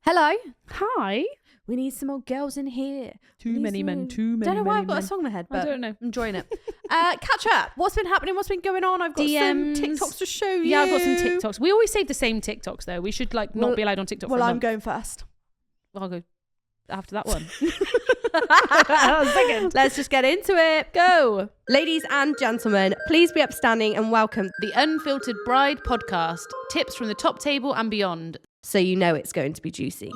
Hello. Hi. We need some more girls in here. Too many men. Don't know why I've got a song in my head, but I don't know. I'm enjoying it. Catch up. What's been happening? What's been going on? I've got some TikToks to show you. Yeah, I've got some TikToks. We always save the same TikToks though. We should not be allowed on TikTok. Well, for a I'm month. going first. I'll go after that one. Second. Let's just get into it. Go. Ladies and gentlemen, please be upstanding and welcome The Unfiltered Bride Podcast. Tips from the top table and beyond. so you know it's going to be juicy.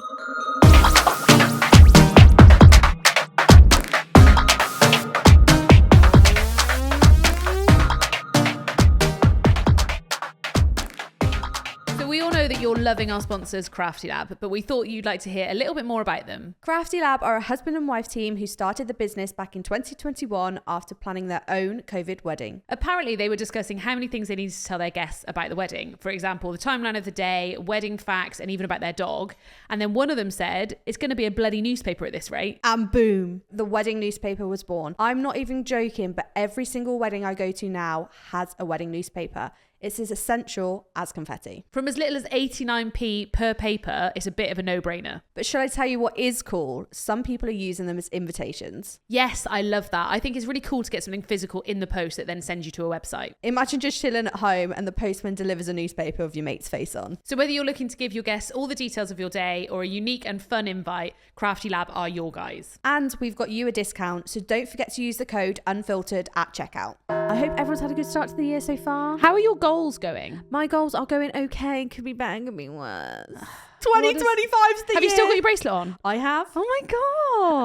We all know that you're loving our sponsors, Crafty Lab, but we thought you'd like to hear a little bit more about them. Crafty Lab are a husband and wife team who started the business back in 2021 after planning their own COVID wedding. Apparently, they were discussing how many things they needed to tell their guests about the wedding. For example, the timeline of the day, wedding facts, and even about their dog. And then one of them said, it's going to be a bloody newspaper at this rate. And boom, the wedding newspaper was born. I'm not even joking, but every single wedding I go to now has a wedding newspaper. It's as essential as confetti. From as little as 89p per paper, it's a bit of a no-brainer. But should I tell you what is cool? Some people are using them as invitations. Yes, I love that. I think it's really cool to get something physical in the post that then sends you to a website. Imagine just chilling at home and the postman delivers a newspaper with your mate's face on. So whether you're looking to give your guests all the details of your day or a unique and fun invite, Crafty Lab are your guys. And we've got you a discount, so don't forget to use the code UNFILTERED at checkout. I hope everyone's had a good start to the year so far. How are your goals going? My goals are going okay. Could be better, could be worse. 2025's the year. Have you still got your bracelet on? I have. Oh my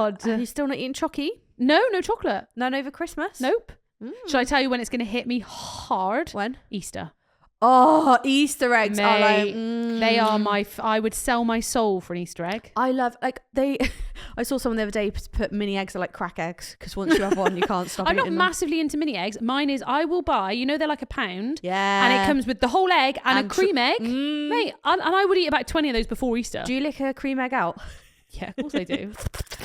God. Are you still not eating chocky? No chocolate. None over Christmas? Nope. Should I tell you when it's going to hit me hard? When? Easter. Oh, Easter eggs are like... They are my... I would sell my soul for an Easter egg. I love... I saw someone the other day put mini eggs are like crack eggs because once you have one, you can't stop I'm eating not massively into mini eggs. Mine is I will buy... they're like £1. Yeah. And it comes with the whole egg and a cream egg. Mm. Mate, and I would eat about 20 of those before Easter. Do you lick a cream egg out? Yeah, of course I do.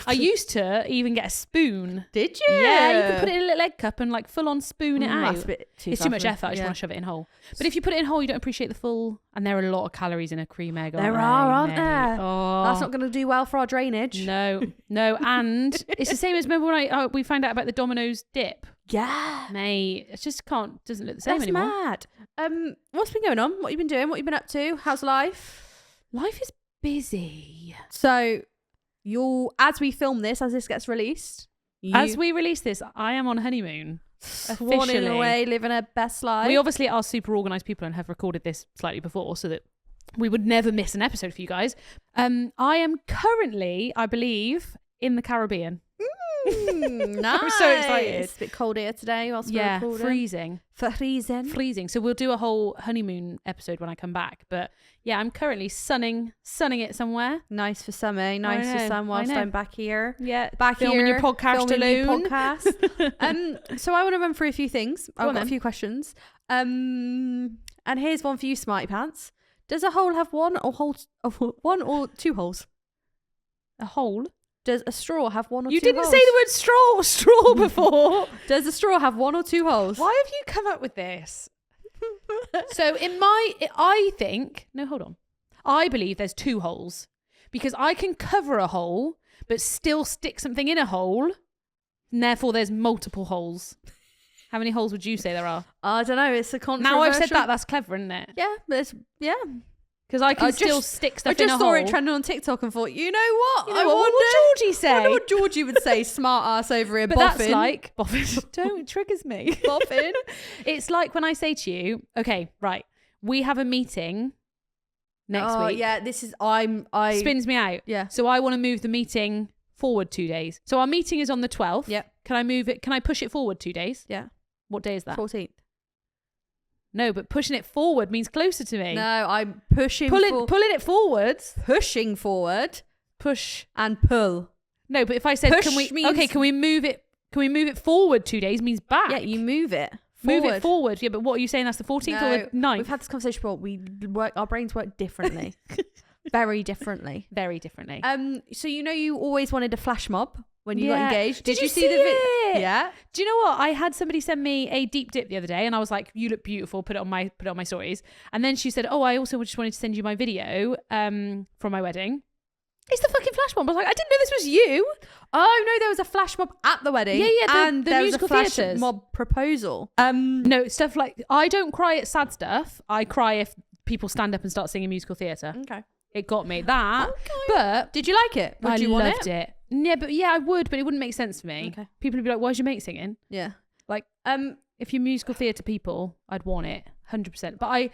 I used to even get a spoon. Did you? Yeah, you can put it in a little egg cup and like full on spoon it out. That's a bit It's too much effort. I just want to shove it in whole. But if you put it in whole, you don't appreciate the full. And there are a lot of calories in a cream egg. Aren't there? Oh. That's not going to do well for our drainage. No. And it's the same as remember when we found out about the Domino's dip. Yeah. Mate, it just doesn't look the same anymore. That's mad. What's been going on? What have you been doing? What have you been up to? How's life? Life is busy. So as we film this, as this gets released, as we release this, I am on honeymoon. Swanning away, living her best life. We obviously are super organised people and have recorded this slightly before so that we would never miss an episode for you guys. I am currently, I believe, in the Caribbean. Nice. I'm so excited. It's a bit cold here today whilst we're recording. Freezing. So we'll do a whole honeymoon episode when I come back. But yeah, I'm currently sunning it somewhere. Nice for summer. Nice for sun whilst I'm back here. Yeah, back filming here. Your podcast alone. So I want to run through a few things. I've got a few questions. And here's one for you, Smarty Pants. Does a hole have one or two holes? A hole? Does a straw have one or two holes? You didn't say the word straw before. Does a straw have one or two holes? Why have you come up with this? So I believe there's two holes because I can cover a hole but still stick something in a hole and therefore there's multiple holes. How many holes would you say there are? I don't know. It's a controversial... Now I've said that, that's clever, isn't it? Yeah, because I can still stick stuff in a hole. I just saw it trending on TikTok and thought, you know what? What would Georgie say? I wonder what Georgie would say. Smart ass over here, but boffin. That's like boffin. Don't, it triggers me. Boffin. It's like when I say to you, okay, right, we have a meeting next week. Yeah, this is spins me out. Yeah. So I want to move the meeting forward 2 days. So our meeting is on the 12th. Yep. Can I move it? Can I push it forward 2 days? Yeah. What day is that? 14th. No, but pushing it forward means closer to me. No, I'm pushing pulling it forwards. Pushing forward. Push and pull. No, but if I said can we move it forward 2 days means back. Yeah, you move it. Move it forward. Yeah, but what are you saying? That's the 14th or the 9th? We've had this conversation before. Our brains work differently. Very differently. Very differently. So you always wanted a flash mob when you got engaged. Did you see the video? Yeah. Do you know what? I had somebody send me a deep dip the other day and I was like, you look beautiful, put it on my stories. And then she said, oh, I also just wanted to send you my video from my wedding. It's the fucking flash mob. I was like, I didn't know this was you. Oh no, there was a flash mob at the wedding. Yeah, and the there was a musical flash theatres. mob proposal. No, stuff like, I don't cry at sad stuff. I cry if people stand up and start singing musical theatre. Okay. It got me that. Okay. But Did you like it? Would I you want loved it? Yeah, but I would, but it wouldn't make sense for me. Okay. People would be like, why's your mate singing? Yeah. Like, if you're musical theatre people, I'd want it 100%. But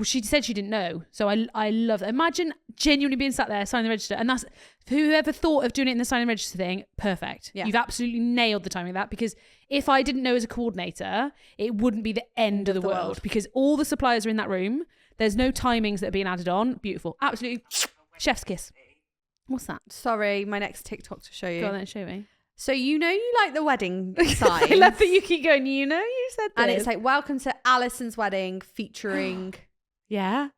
she said she didn't know, so I love it. Imagine genuinely being sat there signing the register, and that's whoever thought of doing it in the sign and register thing. Perfect. Yeah. You've absolutely nailed the timing of that, because if I didn't know as a coordinator, it wouldn't be the end of the world, because all the suppliers are in that room. There's no timings that are being added on. Beautiful. Absolutely. Chef's kiss. What's that? Sorry, my next TikTok to show you. Go on then, show me. So you like the wedding sign. I love that you keep going, you said that. And it's like, welcome to Alison's wedding featuring... Yeah.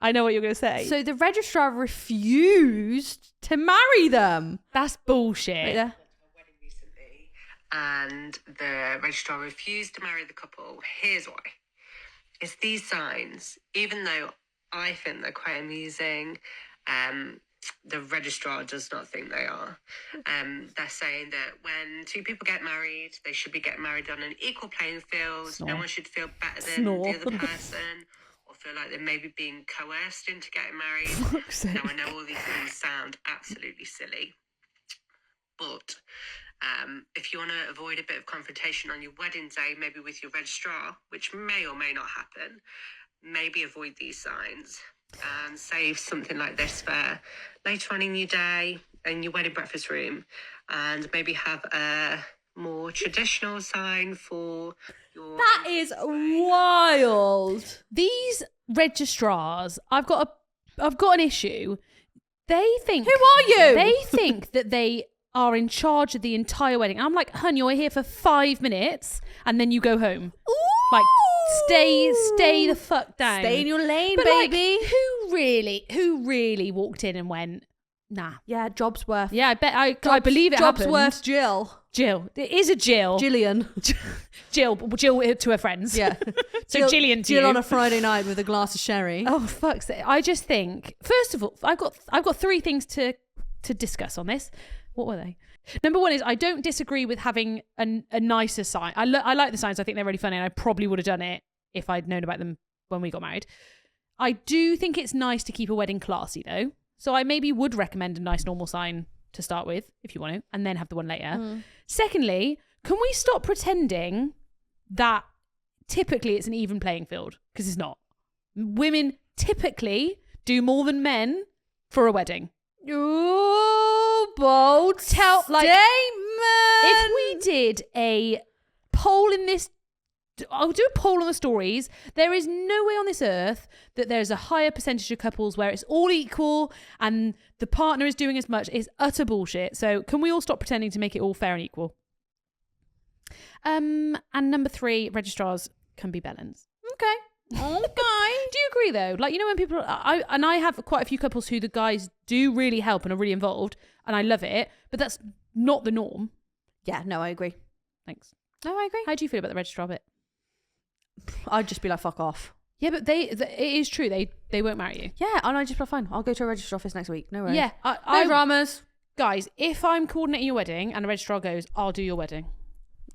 I know what you're going to say. So the registrar refused to marry them. That's bullshit. Right there. Wedding recently, and the registrar refused to marry the couple. Here's why. It's these signs, even though I think they're quite amusing, the registrar does not think they are. They're saying that when two people get married, they should be getting married on an equal playing field. Snore. No one should feel better than Snore. the other person, or feel like they're maybe being coerced into getting married. Fuck's sake. Now, I know all these things sound absolutely silly, but if you want to avoid a bit of confrontation on your wedding day, maybe with your registrar, which may or may not happen, maybe avoid these signs and save something like this for later on in your day in your wedding breakfast room, and maybe have a more traditional sign for your... That is wild. These registrars, I've got an issue. They think... Who are you? They think that they are in charge of the entire wedding. I'm like, hun, you're here for 5 minutes and then you go home. Ooh. Like, stay the fuck down. Stay in your lane, but baby. Like, who really walked in and went, nah? Yeah, Jobsworth. Yeah, I believe it happened. Jobsworth Jill. It is a Jill. Jill Jill to her friends. Yeah. So Gillian to Jill you. on a Friday night with a glass of sherry. Oh, fuck's sake. I just think, first of all, I've got 3 things to discuss on this. What were they? Number 1 is I don't disagree with having a nicer sign. I like the signs. I think they're really funny, and I probably would have done it if I'd known about them when we got married. I do think it's nice to keep a wedding classy, though. So I maybe would recommend a nice normal sign to start with, if you want to, and then have the one later. Secondly, can we stop pretending that typically it's an even playing field? Because it's not. Women typically do more than men for a wedding. Ooh, bold statement. If we did a poll in this, I'll do a poll on the stories. There is no way on this earth that there's a higher percentage of couples where it's all equal and the partner is doing as much. It's utter bullshit. So can we all stop pretending to make it all fair and equal? And number 3, registrars can be bellends. Okay. Do you agree though? Like, when people, I have quite a few couples who the guys do really help and are really involved, and I love it, but that's not the norm. Yeah, no, I agree. Thanks. No, I agree. How do you feel about the registrar bit? I'd just be like, fuck off. Yeah, but it is true. They won't marry you. Yeah, and I'd just be like, fine. I'll go to a registrar office next week. No worries. Yeah. No dramas. Guys, if I'm coordinating your wedding and a registrar goes, I'll do your wedding.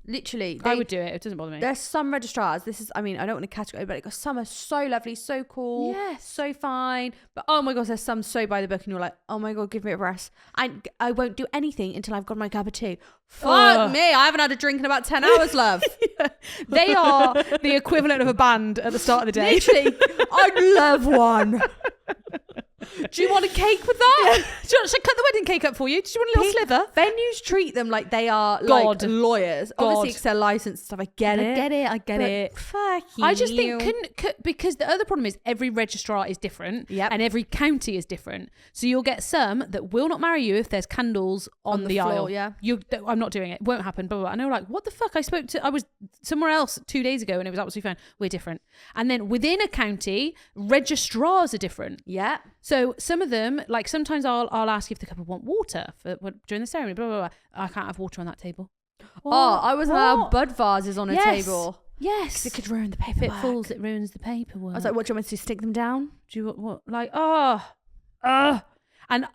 Literally. I would do it. It doesn't bother me. There's some registrars. I don't want to categorize, but some are so lovely, so cool. Yes. So fine. But oh my God, there's some so by the book and you're like, oh my God, give me a breast. I won't do anything until I've got my cup of tea. Fuck me. I haven't had a drink in about 10 hours, love. Yeah. They are the equivalent of a band at the start of the day. Literally. I'd love one. Do you want a cake with that? Should I cut the wedding cake up for you? Do you want a little sliver? Venues treat them like they are God. like lawyers. Obviously, because they're licensed and stuff. I get it. Fuck you. I just think because the other problem is every registrar is different, and every county is different. So you'll get some that will not marry you if there's candles on the floor, aisle. Yeah, I'm not doing it. It won't happen. Blah, blah, blah. And they're like, what the fuck? I was somewhere else 2 days ago and it was absolutely fine. We're different. And then within a county, registrars are different. Yeah. So some of them, like sometimes I'll ask if the couple want water during the ceremony. Blah, blah, blah. I can't have water on that table. I was allowed bud vases on a table. Yes. It could ruin the paperwork. If it falls, it ruins the paperwork. I was like, what do you want me to do? Stick them down? Do you what? Like, And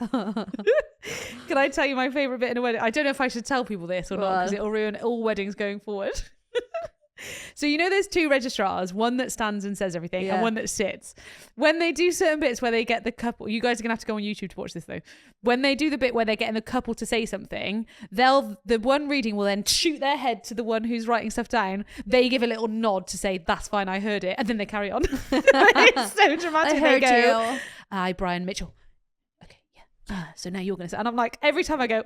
can I tell you my favourite bit in a wedding? I don't know if I should tell people this or not because it'll ruin all weddings going forward. So you know there's two registrars, one that stands and says everything and one that sits. When they do certain bits where they get the couple, you guys are gonna have to go on YouTube to watch this though. When they do the bit where they're getting the couple to say something, the one reading will then shoot their head to the one who's writing stuff down. They give a little nod to say, that's fine, I heard it. And then they carry on. It's so dramatic. I heard go, you. Hi, Brian Mitchell. Okay, yeah. So now you're gonna say, and I'm like, every time I go,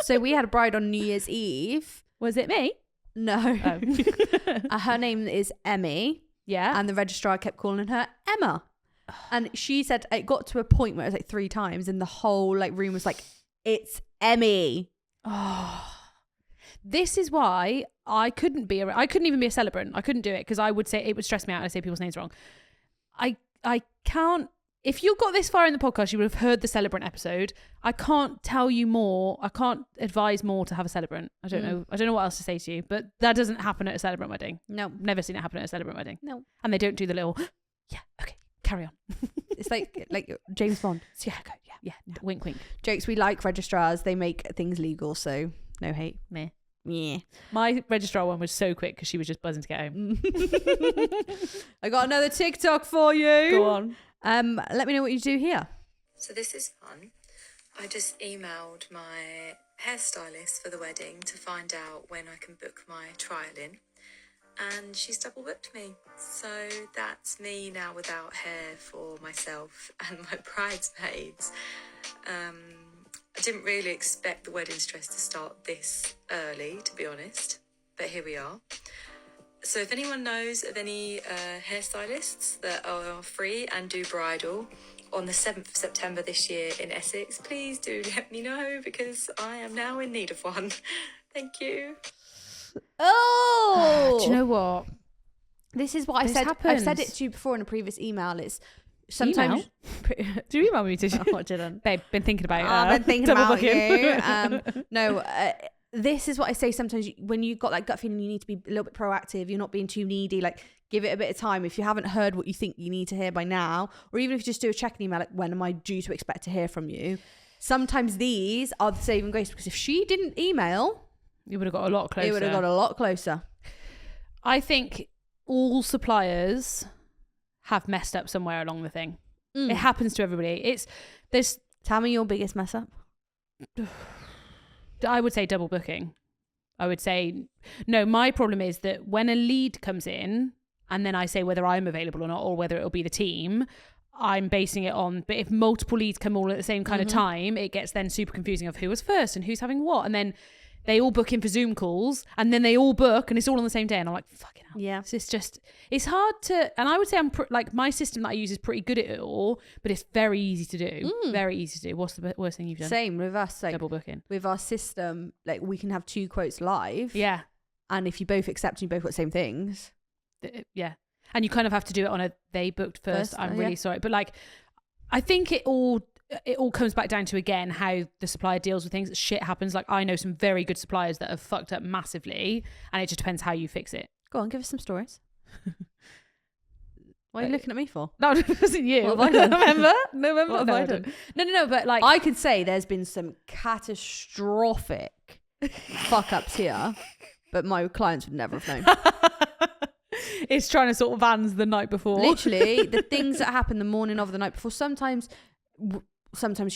So we had a bride on New Year's Eve. was it me? No. Oh. Her name is Emmy. Yeah. And the registrar kept calling her Emma. And she said it got to a point where it was like 3 times and the whole like room was like, it's Emmy. Oh, this is why I couldn't even be a celebrant. I couldn't do it because I would say it would stress me out and I say people's names wrong. I can't. If you got this far in the podcast, you would have heard the celebrant episode. I can't tell you more. I can't advise more to have a celebrant. I don't know. I don't know what else to say to you, but that doesn't happen at a celebrant wedding. No. Never seen it happen at a celebrant wedding. No. And they don't do the little, yeah, okay, carry on. It's like James Bond. Yeah, go, yeah, wink, wink. Jokes, we like registrars. They make things legal, so no hate. Meh. Yeah. My registrar one was so quick because she was just buzzing to get home. I got another TikTok for you. Go on. Let me know what you do here. So this is fun. I just emailed my hairstylist for the wedding to find out when I can book my trial in. And she's double booked me. So that's me now without hair for myself and my bridesmaids. I didn't really expect the wedding stress to start this early, to be honest. But here we are. So if anyone knows of any hairstylists that are free and do bridal on the 7th of September this year in Essex, please do let me know because I am now in need of one. Thank you. Oh! Do you know what? This is what I said. happens. I've said it to you before in a previous email. It's sometimes... Do you email me? Did you? Oh, I didn't. Babe, been thinking about I've been thinking double about booking. you. No, this is what I say sometimes when you've got that gut feeling you need to be a little bit proactive, you're not being too needy, like give it a bit of time. If you haven't heard what you think you need to hear by now, or even if you just do a check-in email, like when am I due to expect to hear from you? Sometimes these are the saving grace because if she didn't email, You would have got a lot closer. it would have got a lot closer. I think all suppliers have messed up somewhere along the thing. It happens to everybody. Tell me your biggest mess up. I would say double booking. I would say, no, my problem is that when a lead comes in and then I say whether I'm available or not, or whether it'll be the team, I'm basing it on, but if multiple leads come all at the same kind of time, it gets then super confusing of who was first and who's having what. And then they all book in for Zoom calls and then they all book and it's all on the same day. And I'm like, fucking hell. Yeah. It's hard to, and I would say like my system that I use is pretty good at it all, but it's very easy to do. Very easy to do. What's the worst thing you've done? Same with us. Like Double booking. with our system, like we can have 2 quotes live. Yeah. And if you both accept and you both got the same things. Yeah. And you kind of have to do it on they booked first. I'm really yeah. sorry. But like, I think it all comes back down to, again, how the supplier deals with things. Shit happens. Like I know some very good suppliers that have fucked up massively and it just depends how you fix it. Go on, give us some stories. What are you looking at me for? No, it wasn't you. What have I done? Remember? What have I done? No, but like... I could say there's been some catastrophic fuck ups here, but my clients would never have known. It's trying to sort of vans the night before. Literally, the things that happen the morning of the night before, sometimes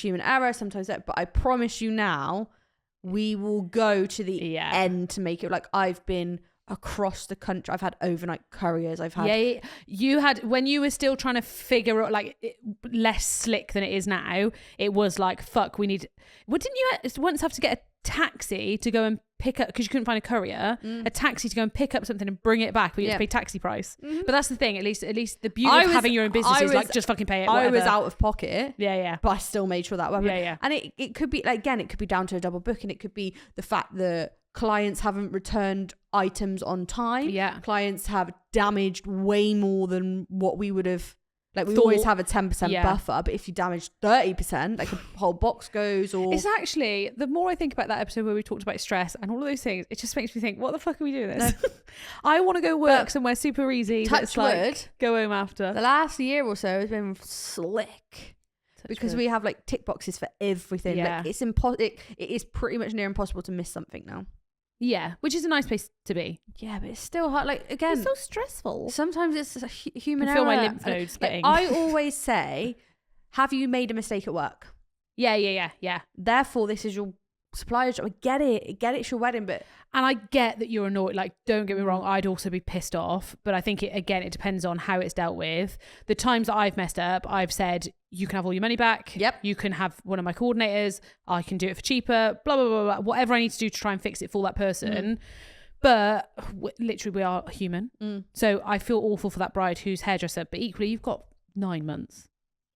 human error, sometimes that, but I promise you now, we will go to the end to make it. Like I've been across the country. I've had overnight couriers. I've had you had when you were still trying to figure out less slick than it is now. It was like fuck. We need. Well, didn't you once have to get a taxi to go and pick up because you couldn't find a courier? A taxi to go and pick up something and bring it back, but you have to pay taxi price. But that's the thing. At least the beauty of having your own business is like just fucking pay it. Whatever. I was out of pocket. Yeah. But I still made sure that happened. Yeah. And it could be like again, it could be down to a double booking. It could be the fact that clients haven't returned items on time. Yeah. Clients have damaged way more than what we would have. Like we Thought. always have a 10% buffer, but if you damage 30%, like a whole box goes. Or it's actually, the more I think about that episode where we talked about stress and all of those things, it just makes me think, what the fuck are we doing this? No. I want to go work somewhere super easy. Touch wood. Go home after. The last year or so has been slick. because true. we have like tick boxes for everything. Yeah. Like it's it is pretty much near impossible to miss something now. Yeah, which is a nice place to be. Yeah, but it's still hard. Like again, It's so stressful. sometimes it's a human I error. feel my lymph And, nodes like, getting. I always say, have you made a mistake at work? Yeah. Therefore, this is your supplier job. I get it. It's your wedding, but And I get that you're annoyed. Like, don't get me wrong, I'd also be pissed off. But I think, it depends on how it's dealt with. The times that I've messed up, I've said, you can have all your money back. Yep. You can have one of my coordinators. I can do it for cheaper. Blah, blah, blah, blah. Whatever I need to do to try and fix it for that person. But literally, we are human. So I feel awful for that bride who's hairdresser. But equally, you've got 9 months.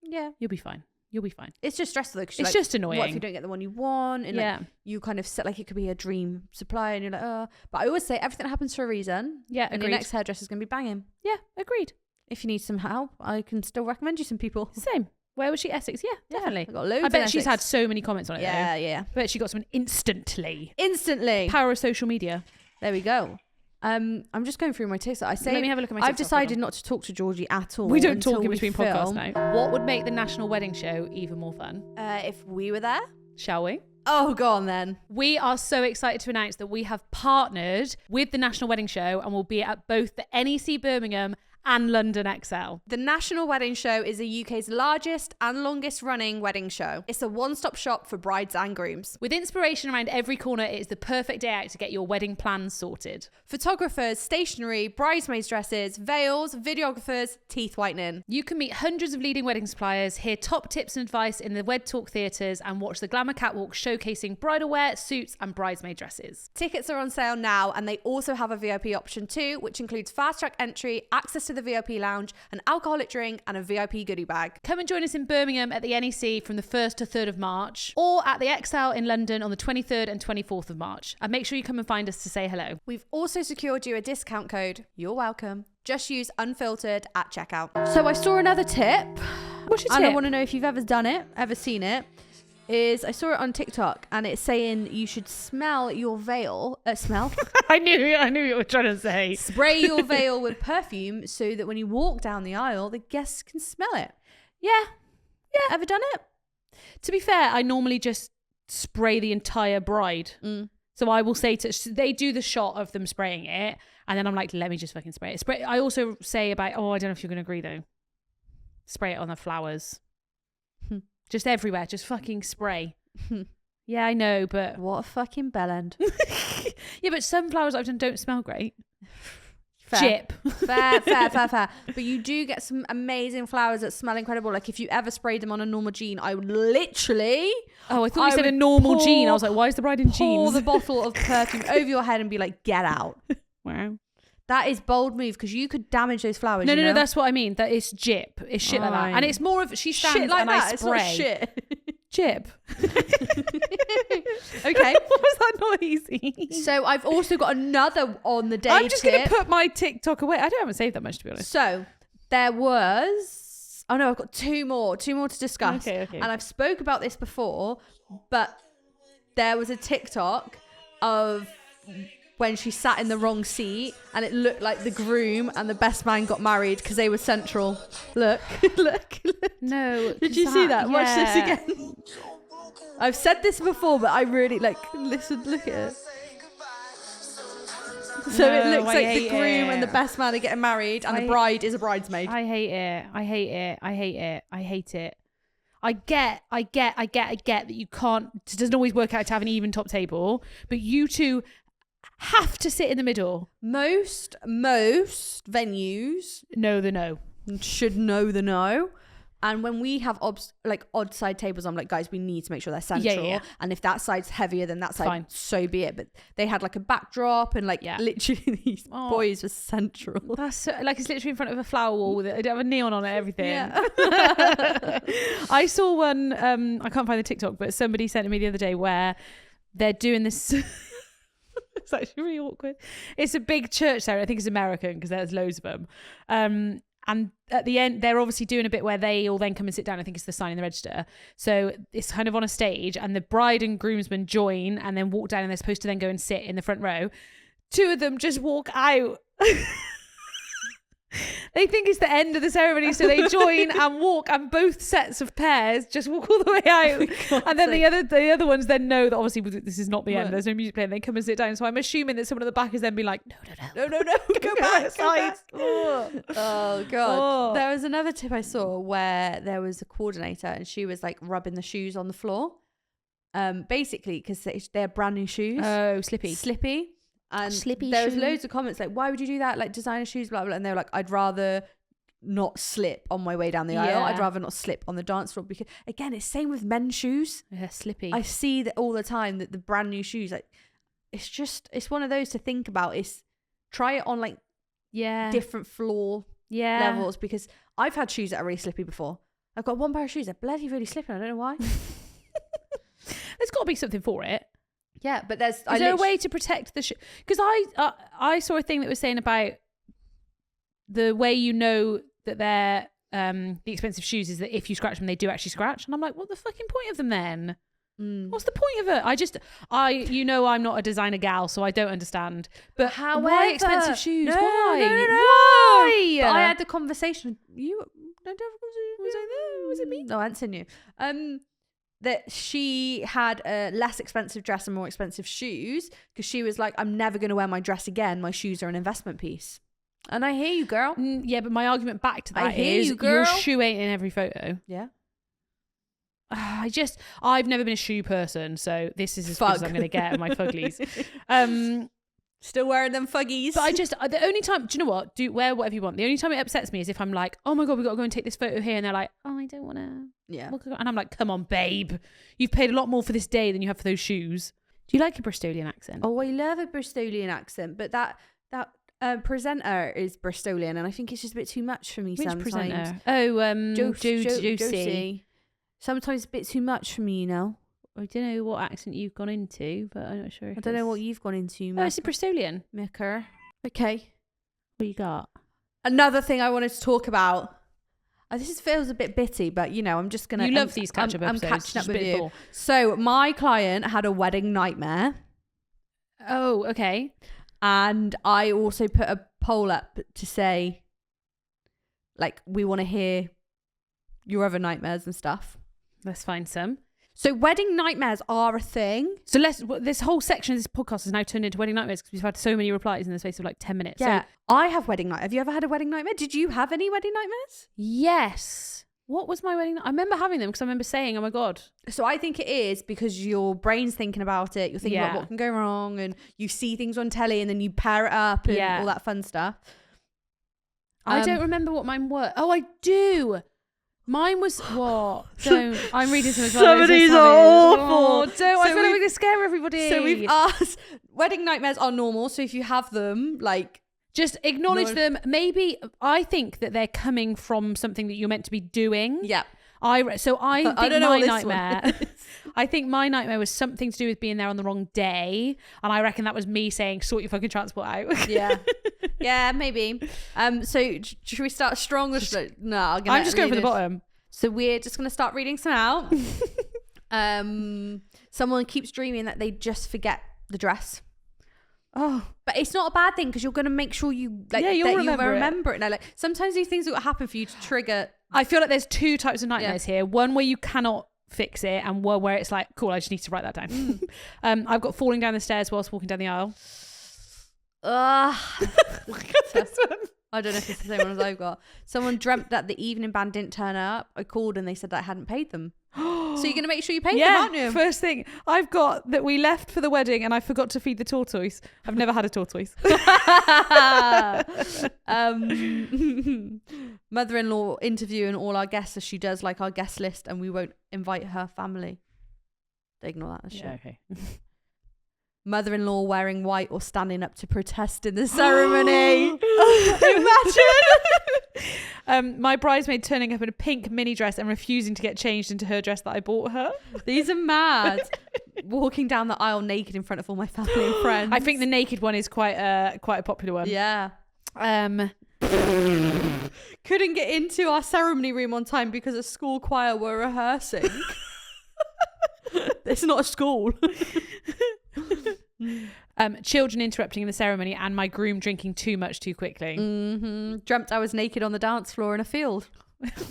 yeah, You'll be fine. You'll be fine. it's just stressful though. 'Cause It's you're just like, annoying. what if you don't get the one you want? And Yeah. like, you kind of set like it could be a dream supplier, and you're like, oh. But I always say everything happens for a reason. Yeah, And agreed. your next hairdresser is going to be banging. Yeah, agreed. If you need some help, I can still recommend you some people. Same. Where was she? Essex? Yeah, definitely. I got loads. I bet in she's Essex. had so many comments on it. Yeah, though. yeah. I bet she got someone instantly. Instantly. Power of social media. There we go. I'm just going through my TikTok. I say Let me have a look at my I've TikTok, decided hold on. not to talk to Georgie at all. We don't until talk in we between film. podcasts now. What would make the national wedding show even more fun? If we were there. Shall we? Oh, go on then. We are so excited to announce that we have partnered with the National Wedding Show and will be at both the NEC Birmingham and London XL. The National Wedding Show is the UK's largest and longest running wedding show. It's a one-stop shop for brides and grooms. With inspiration around every corner, it is the perfect day out to get your wedding plans sorted. Photographers, stationery, bridesmaids dresses, veils, videographers, teeth whitening. You can meet hundreds of leading wedding suppliers, hear top tips and advice in the Wed Talk theatres, and watch the glamour catwalk showcasing bridal wear, suits, and bridesmaid dresses. Tickets are on sale now, and they also have a VIP option too, which includes fast track entry, access to the VIP lounge, an alcoholic drink, and a VIP goodie bag. Come and join us in Birmingham at the NEC from the 1st to 3rd of March, or at the XL in London on the 23rd and 24th of March. And make sure you come and find us to say hello. We've also secured you a discount code. You're welcome. Just use Unfiltered at checkout. So I saw another tip. What's your And I tip? want to know if you've ever done it, ever seen it. Is I saw it on TikTok and it's saying you should smell your veil. Smell? I knew what you were trying to say. Spray your veil with perfume so that when you walk down the aisle, the guests can smell it. Yeah. Ever done it? To be fair, I normally just spray the entire bride. So I will say they do the shot of them spraying it, and then I'm like, let me just fucking spray it. I also say about, I don't know if you're going to agree though. Spray it on the flowers. Just everywhere. Just fucking spray. Yeah, I know, but... What a fucking bellend. Yeah, but some flowers I've done don't smell great. Fair. Chip. Fair. But you do get some amazing flowers that smell incredible. Like if you ever sprayed them on a normal jean, I would literally... Oh, I thought you said a would normal jean. I pour- was like, why is the bride in Pour jeans? the bottle of perfume over your head and be like, get out. Wow. That is bold move because you could damage those flowers. No, you know? that's what I mean. That is jip. It's shit like that. Alright. And it's more of, she stands shit like and that. I It's spray. not shit. Chip. Okay. What was that noise? So I've also got another on the day I'm just going tip. to put my TikTok away. I haven't saved that much, to be honest. So there was... Oh no, I've got two more to discuss. Okay. And I've spoke about this before, but there was a TikTok of when she sat in the wrong seat and it looked like the groom and the best man got married because they were central. Look. No. Did you see that? Watch this again. I've said this before, but I really look at it. So it No, looks I like the hate groom and it. the best man are getting married and the I- bride is a bridesmaid. I hate it. I get that you can't, it doesn't always work out to have an even top table, but you two have to sit in the middle. Most venues Know the no. should know the no. And when we have odd side tables, I'm like, guys, we need to make sure they're central. Yeah. And if that side's heavier than that side, Fine. so be it. But they had like a backdrop and Yeah. literally these Oh. boys were central. That's so, like, it's literally in front of a flower wall with it. They have a neon on it, everything. Yeah. I saw one, I can't find the TikTok, but somebody sent it me the other day where they're doing this. It's actually really awkward. It's a big church ceremony. I think it's American because there's loads of them. And at the end, they're obviously doing a bit where they all then come and sit down. I think it's the sign in the register. So it's kind of on a stage and the bride and groomsmen join and then walk down and they're supposed to then go and sit in the front row. Two of them just walk out. They think it's the end of the ceremony, so they join and walk, and both sets of pairs just walk all the way out. And then the other ones then know that obviously this is not the end. There's no music playing. They come and sit down. So I'm assuming that someone at the back is then be like, no, go back. Oh god. There was another tip I saw where there was a coordinator and she was like rubbing the shoes on the floor. Basically because they're brand new shoes. Oh, slippy. And Slippy there was shoe. loads of comments like, why would you do that? Like designer shoes, blah, blah. And they were like, I'd rather not slip on my way down the aisle. I'd rather not slip on the dance floor. Because again, it's same with men's shoes. Yeah, slippy. I see that all the time, that the brand new shoes, like it's one of those to think about. It's try it on like different floor levels, because I've had shoes that are really slippy before. I've got one pair of shoes that are bloody really slippy. I don't know why. There's got to be something for it. Yeah, but is there a way to protect the shoe? Because I saw a thing that was saying about the way you know that they're the expensive shoes is that if you scratch them, they do actually scratch. And I'm like, what the fucking point of them then? What's the point of it? I'm not a designer gal, so I don't understand. But why expensive shoes? No, Why? But I had the conversation. Was it me? No, I hadn't seen you. That she had a less expensive dress and more expensive shoes because she was like, I'm never going to wear my dress again. My shoes are an investment piece. And I hear you, girl. Yeah, but my argument back to that is you, girl. Your shoe ain't in every photo. Yeah. I've never been a shoe person, so this is as good as I'm going to get at my fugglies. Still wearing them fuggies. But the onny time, do you know what? Wear whatever you want. The only time it upsets me is if I'm like, oh my God, we've got to go and take this photo here. And they're like, oh, I don't want to. Yeah. And I'm like, come on, babe. You've paid a lot more for this day than you have for those shoes. Do you like a Bristolian accent? Oh, I love a Bristolian accent. But that presenter is Bristolian. And I think it's just a bit too much for me sometimes. Which presenter? Oh, Josie. Sometimes a bit too much for me, you know. I don't know what accent you've gone into, but I'm not sure. I don't know what you've gone into. Oh, it's a Bristolian. Micker. Okay. What you got? Another thing I wanted to talk about. This feels a bit bitty, but you know, I'm just gonna. You love these catch-up episodes. I'm catching up with you. So my client had a wedding nightmare. Oh, okay. And I also put a poll up to say, like, we want to hear your other nightmares and stuff. Let's find some. So wedding nightmares are a thing. So this whole section of this podcast has now turned into wedding nightmares because we've had so many replies in the space of like 10 minutes. Yeah. So, I have wedding night. Have you ever had a wedding nightmare? Did you have any wedding nightmares? Yes. What was my wedding? I remember having them because I remember saying, oh my God. So I think it is because your brain's thinking about it. You're thinking about what can go wrong, and you see things on telly and then you pair it up and all that fun stuff. I don't remember what mine were. Oh, I do. Mine was what? Don't. I'm reading some. Some of these are awful. Oh, don't. I feel like we're going to scare everybody. So we've asked. Wedding nightmares are normal. So if you have them, like, just acknowledge them. Maybe I think that they're coming from something that you're meant to be doing. Yeah. I think I don't know my what this nightmare. I think my nightmare was something to do with being there on the wrong day, and I reckon that was me saying, "Sort your fucking transport out." Yeah, yeah, maybe. So should we start strong? No, I'm just going for the bottom. So we're just gonna start reading some out. Someone keeps dreaming that they just forget the dress. Oh, but it's not a bad thing because you're going to make sure you you'll remember it. Now, like, sometimes these things will happen for you to trigger. I feel like there's two types of nightmares here. One where you cannot fix it, and one where it's like, cool, I just need to write that down. I've got falling down the stairs whilst walking down the aisle. I don't know if it's the same one as I've got. Someone dreamt that the evening band didn't turn up. I called and they said that I hadn't paid them. So you're going to make sure you pay them, aren't you? First thing, I've got that we left for the wedding and I forgot to feed the tortoise. I've never had a tortoise. Mother-in-law interviewing all our guests as she does like our guest list, and we won't invite her family. They ignore that. Yeah, okay. Mother-in-law wearing white or standing up to protest in the ceremony. Imagine. My bridesmaid turning up in a pink mini dress and refusing to get changed into her dress that I bought her. These are mad. Walking down the aisle naked in front of all my family and friends. I think the naked one is quite a popular one. Yeah. Couldn't get into our ceremony room on time because a school choir were rehearsing. It's not a school. Children interrupting the ceremony and my groom drinking too much too quickly. Dreamt I was naked on the dance floor in a field.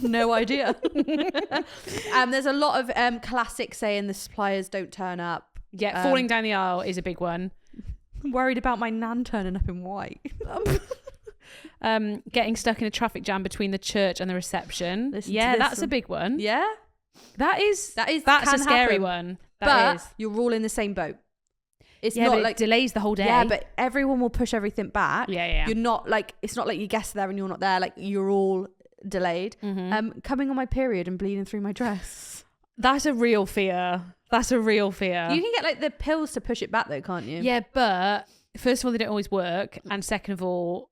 No idea. There's a lot of classics saying the suppliers don't turn up. Yeah, falling down the aisle is a big one. Worried about my nan turning up in white. Getting stuck in a traffic jam between the church and the reception. That's a big one. Yeah, that's a scary one. But you're all in the same boat. It's not but like it delays the whole day. Yeah, but everyone will push everything back. Yeah. You're not like, it's not like your guests are there and you're not there. Like, you're all delayed. Coming on my period and bleeding through my dress. That's a real fear. You can get like the pills to push it back though, can't you? Yeah, but first of all, they don't always work, and second of all,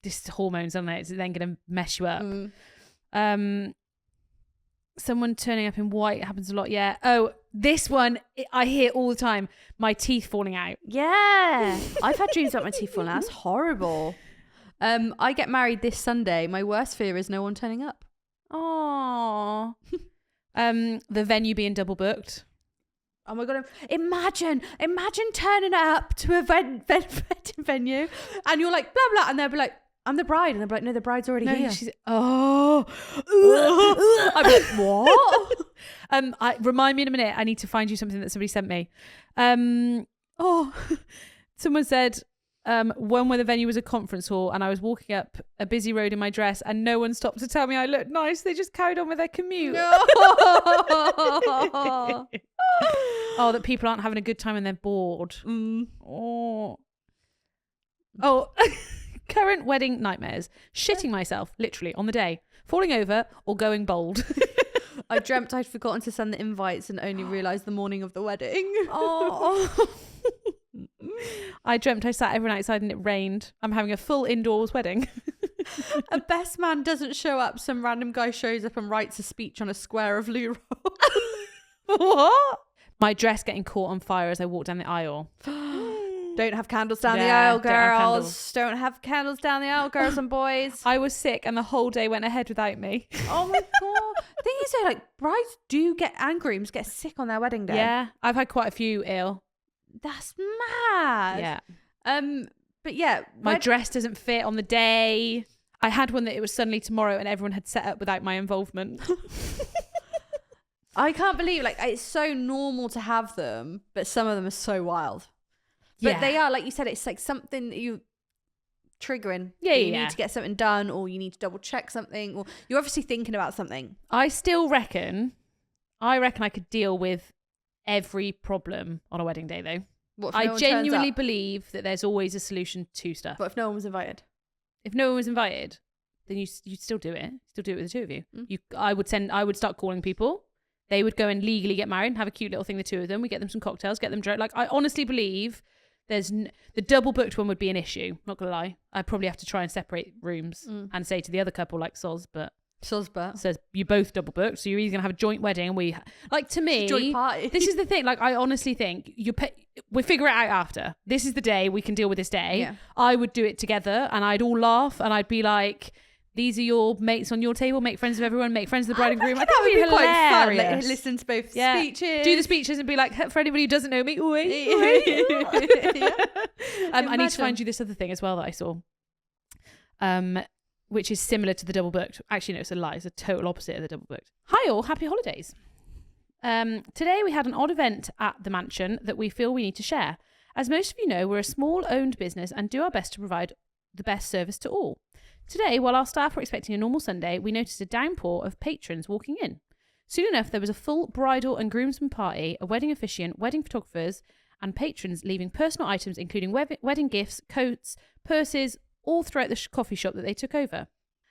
this hormones, aren't they? It's then going to mess you up. Someone turning up in white happens a lot. Yeah. Oh, this one I hear all the time. My teeth falling out. Yeah. I've had dreams about my teeth falling out. That's horrible. I get married this Sunday. My worst fear is no one turning up. Oh. The venue being double booked. Oh my God. Imagine turning up to a wedding venue and you're like, blah, blah. And they'll be like, I'm the bride. And they'll be like, no, the bride's already here. She's, I'm like, what? Remind me in a minute. I need to find you something that somebody sent me. Someone said, one where the venue was a conference hall and I was walking up a busy road in my dress and no one stopped to tell me I looked nice. They just carried on with their commute. Oh, that people aren't having a good time and they're bored. Current wedding nightmares. Shitting myself, literally, on the day. Falling over or going bald. I dreamt I'd forgotten to send the invites and only realised the morning of the wedding. I dreamt I sat everyone outside and it rained. I'm having a full indoors wedding. A best man doesn't show up. Some random guy shows up and writes a speech on a square of loo roll. What? My dress getting caught on fire as I walk down the aisle. Don't have candles down the aisle, girls. Don't have candles down the aisle, girls and boys. I was sick and the whole day went ahead without me. Oh my God. The thing is, though, like, brides do get, and grooms get sick on their wedding day. Yeah, I've had quite a few ill. That's mad. Yeah. But yeah. My dress doesn't fit on the day. I had one that it was suddenly tomorrow and everyone had set up without my involvement. I can't believe, like, it's so normal to have them, but some of them are so wild. But they are, like you said, it's like something that you triggering. Yeah, you need to get something done, or you need to double check something, or you're obviously thinking about something. I reckon I could deal with every problem on a wedding day, though. I genuinely believe that there's always a solution to stuff. But if no one was invited? If no one was invited, then you'd still do it. Still do it with the two of you. I would start calling people. They would go and legally get married and have a cute little thing, the two of them. We get them some cocktails, get them drunk. Like, I honestly believe the double booked one would be an issue. Not gonna lie. I'd probably have to try and separate rooms and say to the other couple, like, says you both double booked, so you're either gonna have a joint wedding and we, like, to me, joint party. This is the thing. Like, I honestly think we figure it out after. This is the day we can deal with this day. Yeah. I would do it together and I'd all laugh and I'd be like, these are your mates on your table. Make friends with everyone. Make friends with the bride and groom. I think that would be quite fun. hilarious. Like, listen to both speeches. Do the speeches and be like, for anybody who doesn't know me, I need to find you this other thing as well that I saw, which is similar to the double booked. Actually, no, it's a lie. It's a total opposite of the double booked. Hi all, happy holidays. Today we had an odd event at the mansion that we feel we need to share. As most of you know, we're a small owned business and do our best to provide the best service to all. Today, while our staff were expecting a normal Sunday, we noticed a downpour of patrons walking in. Soon enough, there was a full bridal and groomsmen party, a wedding officiant, wedding photographers, and patrons leaving personal items including wedding gifts, coats, purses, all throughout the coffee shop that they took over.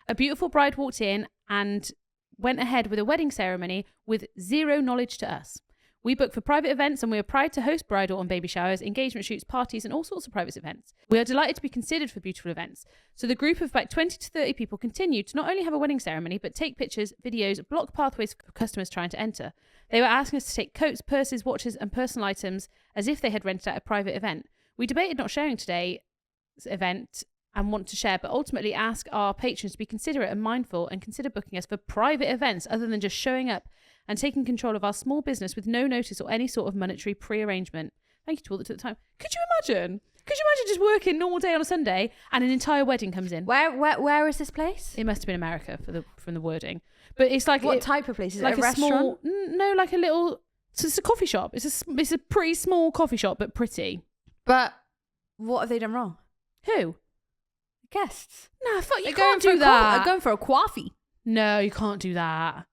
A beautiful bride walked in and went ahead with a wedding ceremony with zero knowledge to us. We book for private events and we are proud to host bridal and baby showers, engagement shoots, parties and all sorts of private events. We are delighted to be considered for beautiful events. So the group of about 20 to 30 people continued to not only have a wedding ceremony, but take pictures, videos, block pathways for customers trying to enter. They were asking us to take coats, purses, watches and personal items as if they had rented out a private event. We debated not sharing today's event and want to share, but ultimately ask our patrons to be considerate and mindful and consider booking us for private events other than just showing up and taking control of our small business with no notice or any sort of monetary pre-arrangement. Thank you to all that took the time. Could you imagine? Just working normal day on a Sunday and an entire wedding comes in? Where is this place? It must have been America from the wording, but it's like What type of place? Is like it a restaurant? No, like a little. So it's a coffee shop. It's a pretty small coffee shop, but pretty. But what have they done wrong? Who? Guests. Nah, fuck, you They're can't going do for that. They're going for a coffee. No, you can't do that.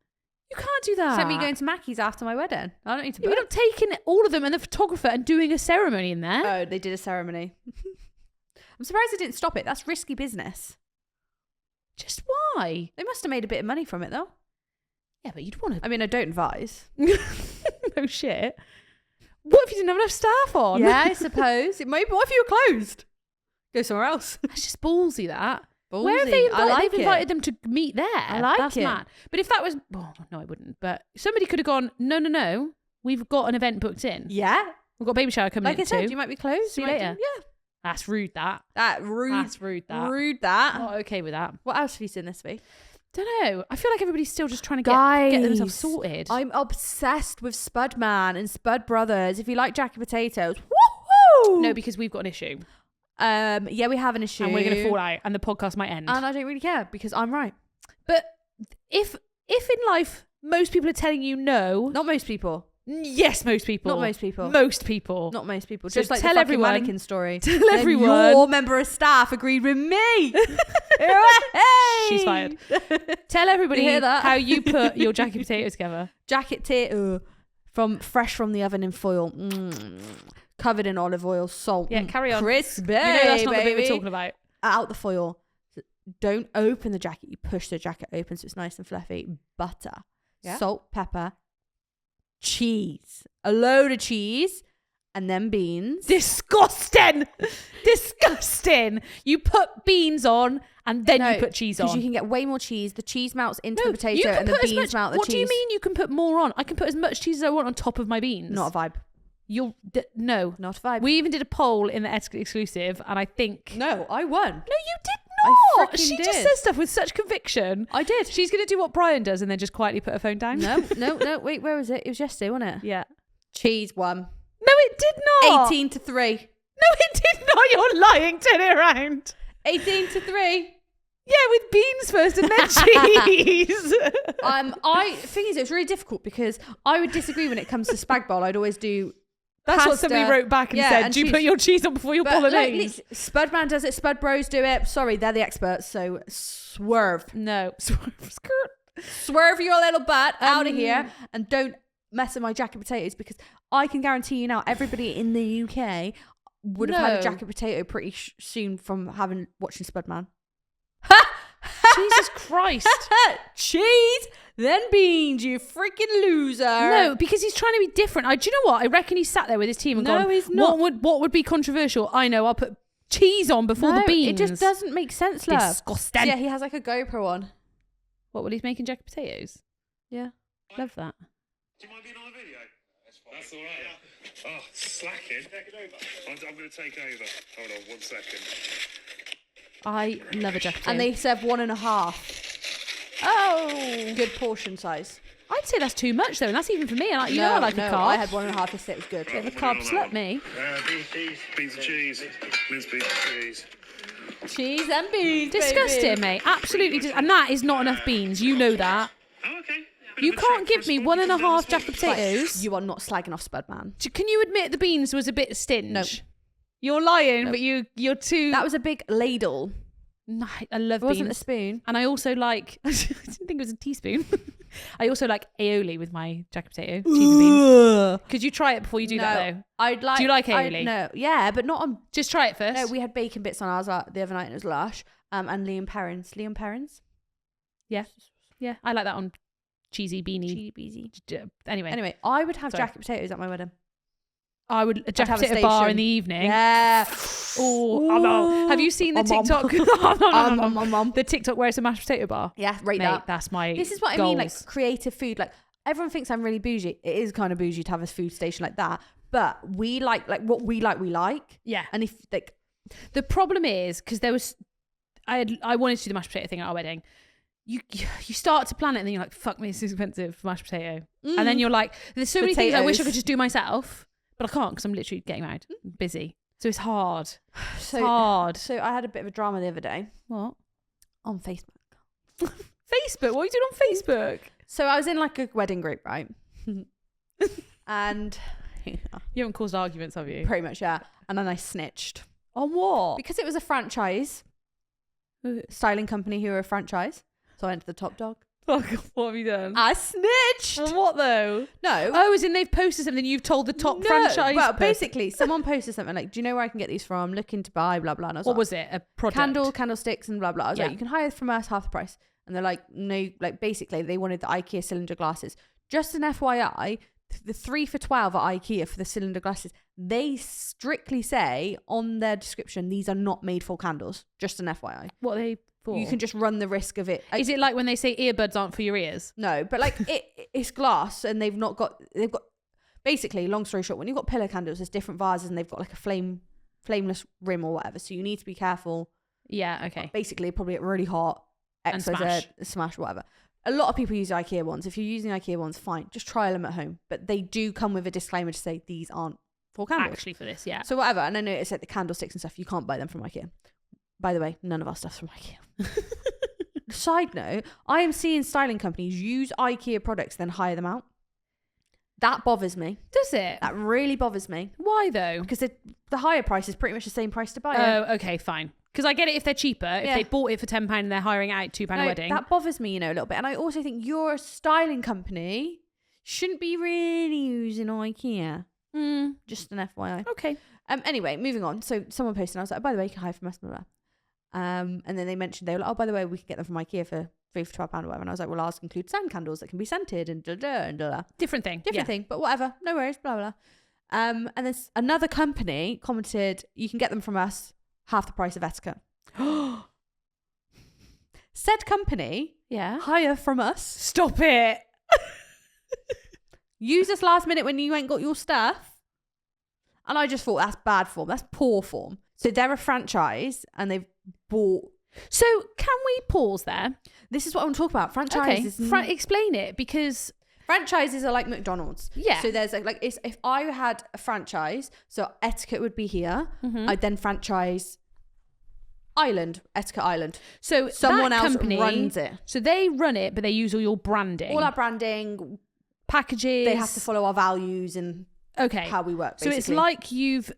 You can't do that. So me going to Mackey's after my wedding. I don't need to. You're not taking all of them and the photographer and doing a ceremony in there. Oh, they did a ceremony. I'm surprised they didn't stop it. That's risky business. Just why? They must have made a bit of money from it, though. Yeah, but you'd want to. I mean, I don't advise. No shit. What if you didn't have enough staff on? Yeah, I suppose. What if you were closed? Go somewhere else. That's just ballsy, that. Ballsy. Where have they invited? I like They've it. invited them to meet there. I like That's it. mad. But if that was... Oh, no, I wouldn't. But somebody could have gone, no. We've got an event booked in. Yeah. We've got a baby shower coming Like in I said, too. you might be closed. See you you might later. Yeah. That's rude, that. Rude. That's rude, that. Rude, that. Not okay with that. What else have you seen this week? Don't know. I feel like everybody's still just trying to Guys, get themselves sorted. I'm obsessed with Spudman and Spud Brothers. If you like Jackie Potatoes, woohoo! No, because we've got an issue. Yeah, we have an issue. And we're going to fall out and the podcast might end. And I don't really care because I'm right. But if in life most people are telling you no, Not most people. yes, most people. Not most people. Most people. Not most people. So Just like tell the everyone- mannequin story. Tell Then everyone. your member of staff agreed with me. She's fired. Tell everybody You hear that? how you put your Jackie potatoes together. Jacket tater fresh from the oven in foil. Covered in olive oil, salt. Yeah, carry on. Crispy, You know that's not the bit baby. we're talking about. Out the foil. Don't open the jacket. You push the jacket open so it's nice and fluffy. Butter, Yeah. salt, pepper, cheese. A load of cheese. And then beans. Disgusting. Disgusting. You put beans on and then No, you put cheese on. Because you can get way more cheese. The cheese melts into No, the potato you can and the put as beans much- melt the What cheese. do you mean you can put more on? I can put as much cheese as I want on top of my beans. Not a vibe. No. Not a vibe. We even did a poll in the exclusive and I think... No, I won. No, you did I not. frickin' She just did. says stuff with such conviction. I did. She's going to do what Brian does and then just quietly put her phone down. No. Wait, where was it? It was yesterday, wasn't it? Yeah. Cheese won. No, it did not. 18-3. No, it did not. You're lying. Turn it around. 18-3. Yeah, with beans first and then cheese. Thing is, it was really difficult because I would disagree when it comes to spag bowl. I'd always do. That's what pasta. somebody wrote back and Yeah, said. and Do you cheese. put your cheese on before your But like, bolognese? Spudman does it. Spud Bros do it. Sorry, they're the experts. So swerve No. your little butt out of here and don't mess with my jacket potatoes because I can guarantee you now, everybody in the UK would have had No. a jacket potato pretty soon from watching Spudman. Jesus Christ. Cheese, then beans, you freaking loser. No, because he's trying to be different. Do you know what? I reckon he sat there with his team and No, gone, he's not. What would be controversial? I know, I'll put cheese on before the beans. It just doesn't make sense, love. Disgusting. So yeah, he has like a GoPro on. What, will he's making jacket potatoes? Yeah. Love that. Do you mind being on the video? That's all right. Oh, slacking. I'm going to take over. Hold on 1 second. I love a jacket potato. And they serve 1.5. Oh, good portion size. I'd say that's too much though, and that's even for me. And I like a carb. I had 1.5 yesterday. It was good. Bit of a carb slut, me. Beans and cheese. Minced beans and cheese. Cheese and beans. Disgusting, mate. Absolutely. And that is not enough beans. You know that. Oh, okay. You can't give me 1.5 jacket potatoes. You are not slagging off Spudman. Can you admit the beans was a bit stinge? No. You're lying, but you're too. That was a big ladle. No, I love It wasn't a beans. spoon. And I also like. I didn't think it was a teaspoon. I also like aioli with my jacket potato, cheese and beans. Could you try it before you do that though? I'd like. Do you like aioli? No, yeah, but not on. Just try it first. No, we had bacon bits on ours the other night and it was lush. And Liam Perrins. Liam Perrins? Yeah, I like that on cheesy beanie. Cheesy beezy. Anyway, I would have Sorry. jacket potatoes at my wedding. I would a jacket have a potato bar station. in the evening. Yeah. Oh, have you seen the TikTok? The TikTok where it's a mashed potato bar. Yeah, rate Mate, that. that's my. This is what I mean, like creative food. Like everyone thinks I'm really bougie. It is kind of bougie to have a food station like that. But we like what we like. Yeah. And if like The problem is because there was, I wanted to do the mashed potato thing at our wedding. You start to plan it and then you're like, fuck me, this is expensive mashed potato. And then you're like, there's so many things I wish I could just do myself. But I can't because I'm literally getting married. Busy. So it's hard. So It's hard. So I had a bit of a drama the other day What? on Facebook. Facebook? What are you doing on Facebook? So I was in like a wedding group, right? And You haven't caused arguments, have you? pretty much, yeah. And then I snitched On what? because it was a franchise styling company who were a franchise. So I went to the top dog. Oh, God, what have you done? I snitched. On what though? No. Oh, as in they've posted something, you've told the top franchise. Well, person. basically, someone posted something like, "Do you know where I can get these from? Looking to buy, blah blah." And I was What like, was it? A product? candlesticks, and blah blah. I was Yeah. like, "You can hire from us half the price." And they're like, "No." Like basically, they wanted the IKEA cylinder glasses. Just an FYI, the 3 for $12 at IKEA for the cylinder glasses, they strictly say on their description these are not made for candles. Just an FYI. What are they for? You can just run the risk of it. Is it like when they say earbuds aren't for your ears? No, but like it's glass, and they've got basically, long story short, when you've got pillar candles, there's different vases, and they've got like a flameless rim or whatever. So you need to be careful. Yeah. Okay. Basically, probably get really hot, And XYZ, smash, whatever. A lot of people use IKEA ones. If you're using IKEA ones, fine, just trial them at home. But they do come with a disclaimer to say these aren't for candles. Actually, for this, yeah. So whatever. And I know it's like the candlesticks and stuff. You can't buy them from IKEA. By the way, none of our stuff's from IKEA. Side note, I am seeing styling companies use IKEA products, then hire them out. That bothers me. Does it? That really bothers me. Why though? Because the higher price is pretty much the same price to buy it. Oh, okay, fine. Because I get it if they're cheaper. If Yeah. they bought it for £10 and they're hiring out £2 a wedding. That bothers me, a little bit. And I also think you're a styling company, shouldn't be really using IKEA. Just an FYI. Okay. Anyway, moving on. So someone posted, and I was like, "Oh, by the way, you can hire from us." Blah, blah. And then they mentioned, they were like, "Oh, by the way, we can get them from IKEA for £3 for £12 or whatever." And I was like, "Well, ours include sand candles that can be scented and da da and da da." Different thing. Different thing, but whatever. No worries. Blah blah. And then another company commented, "You can get them from us half the price of etiquette." Said company, Yeah. hire from us. Stop it. Use us last minute when you ain't got your stuff. And I just thought that's bad form. That's poor form. So they're a franchise and they've bought. So can we pause there? This is what I want to talk about. Okay. Franchises. Explain it, because Franchises are like McDonald's. Yeah. So there's like if I had a franchise, so etiquette would be here. Mm-hmm. I'd then franchise Etiquette Island. so Someone that else company runs it. So they run it, but they use all your branding, All our branding, packages. they have to follow our values and Okay. how we work. So Basically. it's like you've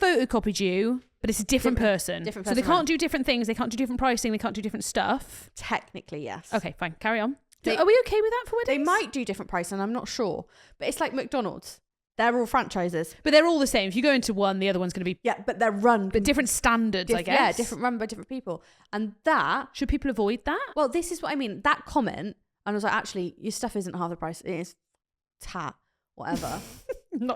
photocopied you, but it's a different person. different So they person can't do different things. They can't do different pricing. They can't do different stuff. technically yes. Okay, fine. Carry on. They- Are we okay with that for They weddings? might do different pricing, I'm not sure. But it's like McDonald's. They're all franchises. But they're all the same. If you go into one, the other one's going to be Yeah, but they're run. but different standards, I guess. Yeah, different run by different people. And that, Should people avoid that? well, this is what I mean. That comment, and I was like, actually, your stuff isn't half the price. It is tat, whatever.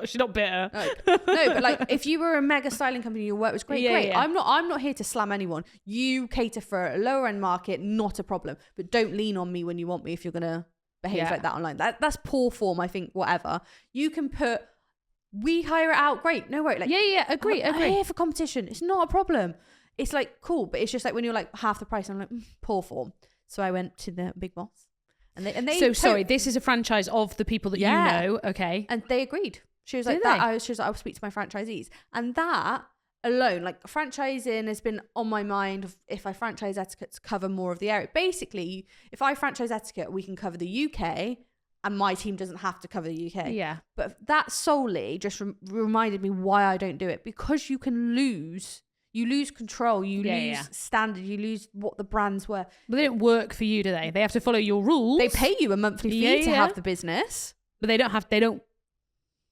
She's not bitter. No, but like, if you were a mega styling company, your work was great. Yeah, great. yeah. I'm not here to slam anyone. You cater for a lower end market, not a problem. But don't lean on me when you want me if you're gonna behave Yeah. like that online. That's poor form, I think. Whatever. You can put, we hire it out, great, no worry. Like, Yeah. Agree. I'm here for competition. It's not a problem. It's like cool, but it's just like when you're like half the price, I'm like poor form. So I went to the big boss, and they. So sorry, this is a franchise of the people that Yeah. you know. Okay. and they agreed. She was like Did that. they? She was like, I'll speak to my franchisees, and that alone, like franchising, has been on my mind. If I franchise etiquette to cover more of the area, basically, if I franchise etiquette, we can cover the UK. And my team doesn't have to cover the UK. Yeah. But that solely just reminded me why I don't do it. Because you can lose. You lose control. You lose standard. You lose what the brands were. But they don't work for you, do they? They have to follow your rules. They pay you a monthly fee to have the business. But they don't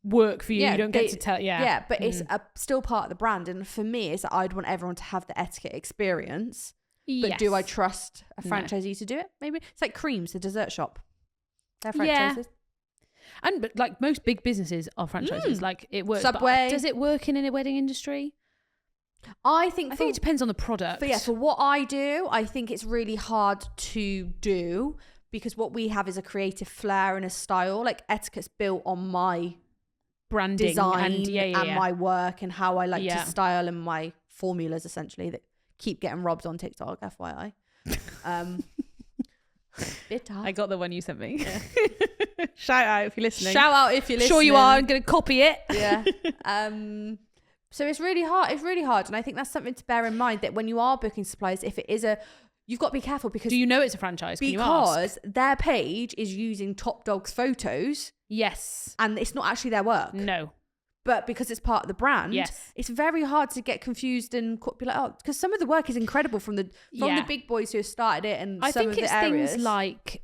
work for you. Yeah, you don't they- get to tell. Yeah. Yeah, but it's still part of the brand. And for me, it's that I'd want everyone to have the etiquette experience. But do I trust a No. franchisee to do it? Maybe. It's like Creams, the dessert shop. They're Yeah. franchises. And but like most big businesses are franchises. Like it works. but Subway. does it work in a wedding industry? I think I think it depends on the product. But yeah, for what I do, I think it's really hard to do because what we have is a creative flair and a style. Like etiquette's built on my branding design and my work and how I like Yeah. to style and my formulas essentially that keep getting robbed on TikTok, FYI. Bit I got the one you sent me. Shout out if you're listening. Shout out if you're listening. Sure you are. I'm going to copy it. Yeah. So it's really hard. It's really hard. And I think that's something to bear in mind, that when you are booking supplies, if it is you've got to be careful, because... Do you know it's a franchise? Can you ask? Because their page is using Top Dog's photos. Yes. And it's not actually their work. No. But because it's part of the brand, yes, it's very hard to get confused and be like, oh, because some of the work is incredible from the big boys who have started it, and I some think of the it's areas. things like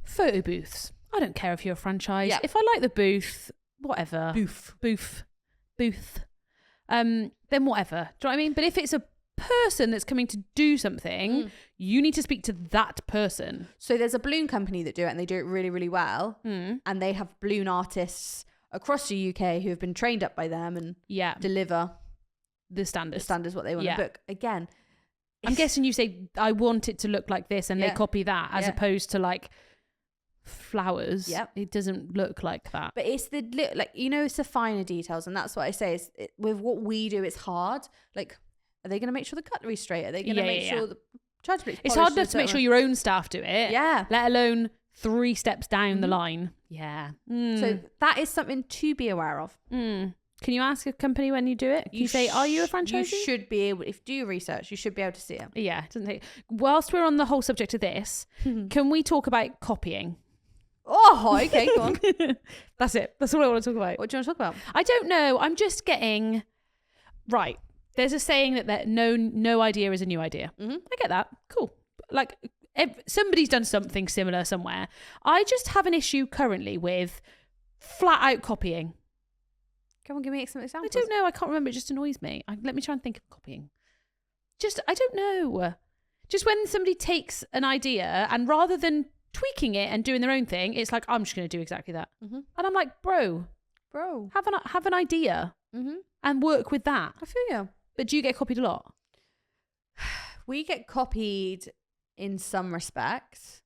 photo booths. I don't care if you're a franchise. Yeah. If I like the booth, whatever. Booth. Then whatever. Do you know what I mean? But if it's a person that's coming to do something, you need to speak to that person. So there's a balloon company that do it, and they do it really, really well. And they have balloon artists across the UK who have been trained up by them and deliver the standards what they want to book. Again, I'm guessing you say, I want it to look like this, and they copy that, as opposed to like flowers. It doesn't look like that. But it's it's the finer details, and that's what I say is with what we do, it's hard. Like, are they going to make sure the cutlery's straight? Are they going to make sure the charge plate's It's hard enough to make sure your own staff do it. Yeah. Let alone 3 steps down the line. Yeah. So that is something to be aware of. Can you ask a company when you do it? Can you say, are you a franchisee? You should be able, if you do your research, you should be able to see it. Yeah. It doesn't take. Whilst we're on the whole subject of this, can we talk about copying? Oh, okay, go on. That's it. That's all I want to talk about. What do you want to talk about? I don't know. I'm just getting... Right. There's a saying that no idea is a new idea. I get that. Cool. Like, somebody's done something similar somewhere. I just have an issue currently with flat out copying. Come on, give me some examples. I don't know. I can't remember. It just annoys me. Let me try and think of copying. I don't know. Just when somebody takes an idea and rather than tweaking it and doing their own thing, it's like, I'm just going to do exactly that. And I'm like, bro, have an idea and work with that. I feel you. But do you get copied a lot? We get copied in some respects.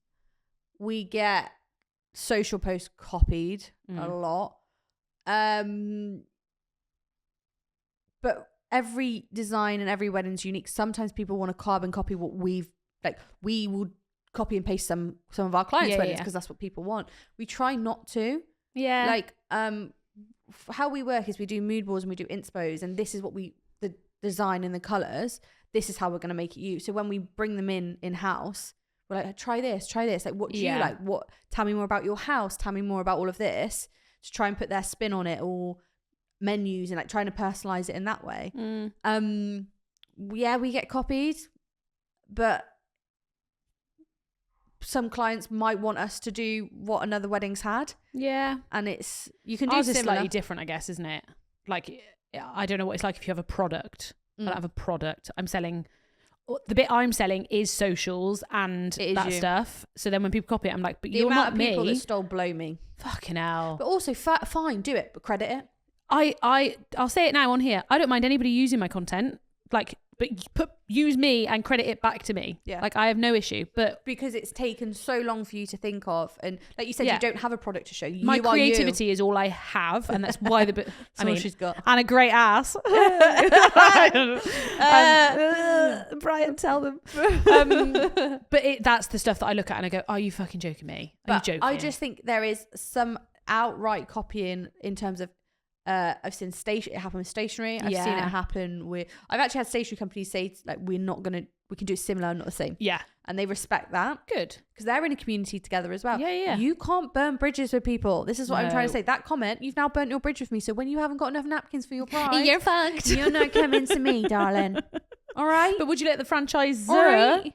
We get social posts copied a lot. But every design and every wedding's unique. Sometimes people want to carbon copy what we would copy and paste some of our clients' weddings because that's what people want. We try not to. Yeah. Like, how we work is we do mood boards and we do inspos, and this is what the design and the colours, this is how we're going to make it you. So when we bring them in-house, we're like, try this. Like, what do you like? Tell me more about your house. Tell me more about all of this. To try and put their spin on it, or menus, and like trying to personalise it in that way. We get copied, but some clients might want us to do what another wedding's had. Yeah. And you can do ours similar. Is slightly different, I guess, isn't it? Like, I don't know what it's like if you have a product. I don't have a product. The bit I'm selling is socials and that stuff. So then when people copy it, I'm like, but you're not me. The amount of people that stole blow me. Fucking hell. But also, fine, do it, but credit it. I'll say it now on here. I don't mind anybody using my content. Like, but use me and credit it back to me. Yeah. Like, I have no issue. But because it's taken so long for you to think of, and like you said, you don't have a product to show. My creativity is all I have, and that's why she's got. And a great ass. Brian, tell them. But that's the stuff that I look at and I go, are you fucking joking me? Are you joking? I just think there is some outright copying in terms of I've seen it happen with stationery. I've seen it happen with. I've actually had stationery companies say like, we can do similar, not the same. Yeah, and they respect that. Good, because they're in a community together as well. Yeah. You can't burn bridges with people. This is what I'm trying to say. That comment, you've now burnt your bridge with me. So when you haven't got enough napkins for your bride, you're fucked. You're not coming to me, darling. All right. But would you let the franchisor? Right.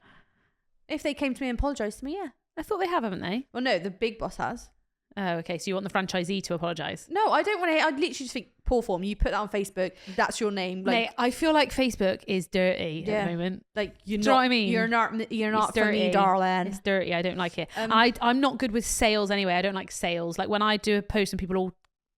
If they came to me and apologised to me, yeah. I thought they have, haven't they? Well, no, the big boss has. Oh, okay. So you want the franchisee to apologise? No, I don't want to. I'd literally just think, poor form. You put that on Facebook. That's your name. Like, mate, I feel like Facebook is dirty at the moment. Like, do you know what I mean? You're not for me, darling. It's dirty. I don't like it. I'm not good with sales anyway. I don't like sales. Like when I do a post and people all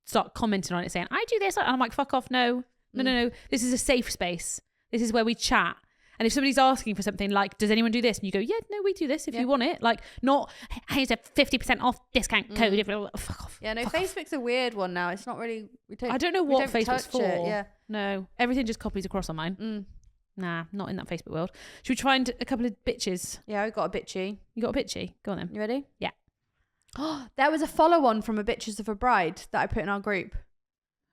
start commenting on it saying, I do this. And I'm like, fuck off. No. This is a safe space. This is where we chat. And if somebody's asking for something like, does anyone do this? And you go, yeah, no, we do this if you want it. Like, not, here's a 50% off discount code. Fuck off. Yeah, no, Facebook's a weird one now. It's not really... I don't know what Facebook's for. Yeah. No, everything just copies across on mine. Nah, not in that Facebook world. Should we try and a couple of bitches? Yeah, I got a bitchy. You got a bitchy? Go on then. You ready? Yeah. There was a follow-on from a Bitches of a Bride that I put in our group.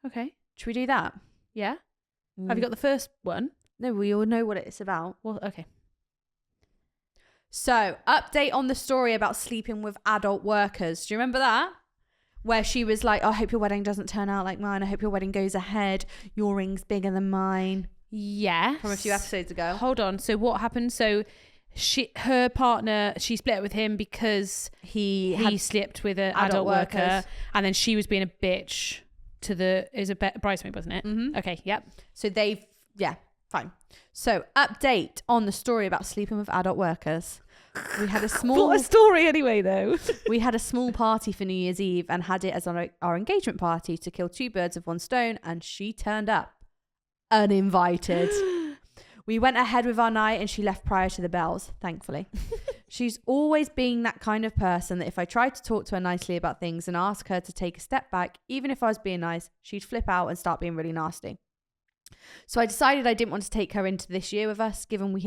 Okay. Should we do that? Yeah. Have you got the first one? No, we all know what it's about. Well, okay. So, update on the story about sleeping with adult workers. Do you remember that? Where she was like, I hope your wedding doesn't turn out like mine. I hope your wedding goes ahead. Your ring's bigger than mine. Yes. From a few episodes ago. Hold on. So what happened? So her partner, she split up with him because he slept with an adult worker, and then she was being a bitch to the bridesmaid, wasn't it? Mm-hmm. Okay. Yep. So fine. So update on the story about sleeping with adult workers. We had a small What a story anyway, though. We had a small party for New Year's Eve and had it as our engagement party to kill two birds with one stone, and she turned up uninvited. We went ahead with our night and she left prior to the bells, thankfully. She's always been that kind of person that if I tried to talk to her nicely about things and ask her to take a step back, even if I was being nice, she'd flip out and start being really nasty. So I decided I didn't want to take her into this year with us, given we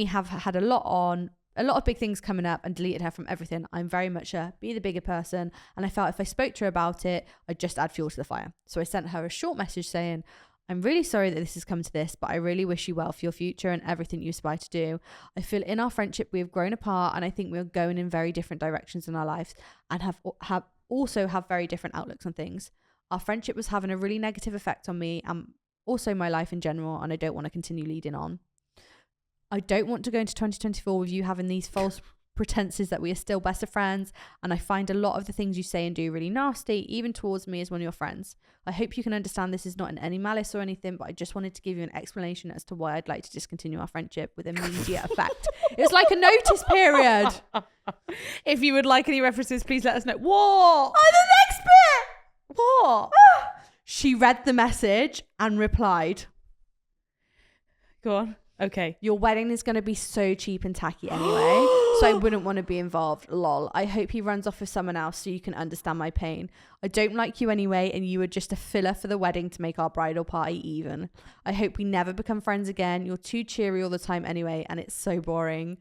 have had a lot of big things coming up, and deleted her from everything. I'm very much a be the bigger person, and I felt if I spoke to her about it, I'd just add fuel to the fire. So I sent her a short message saying, I'm really sorry that this has come to this, but I really wish you well for your future and everything you aspire to do. I feel in our friendship we have grown apart, and I think we're going in very different directions in our lives, and have very different outlooks on things. Our friendship was having a really negative effect on me and also my life in general, and I don't want to continue leading on. I don't want to go into 2024 with you having these false pretenses that we are still best of friends, and I find a lot of the things you say and do really nasty, even towards me as one of your friends. I hope you can understand this is not in any malice or anything, but I just wanted to give you an explanation as to why I'd like to discontinue our friendship with immediate effect. It's like a notice period. If you would like any references, please let us know. What? Oh, the next bit! What? She read the message and replied, Go on. Okay. Your wedding is going to be so cheap and tacky anyway, so I wouldn't want to be involved. Lol. I hope he runs off with someone else so you can understand my pain. I don't like you anyway, and you were just a filler for the wedding to make our bridal party even. I hope we never become friends again. You're too cheery all the time anyway, and it's so boring.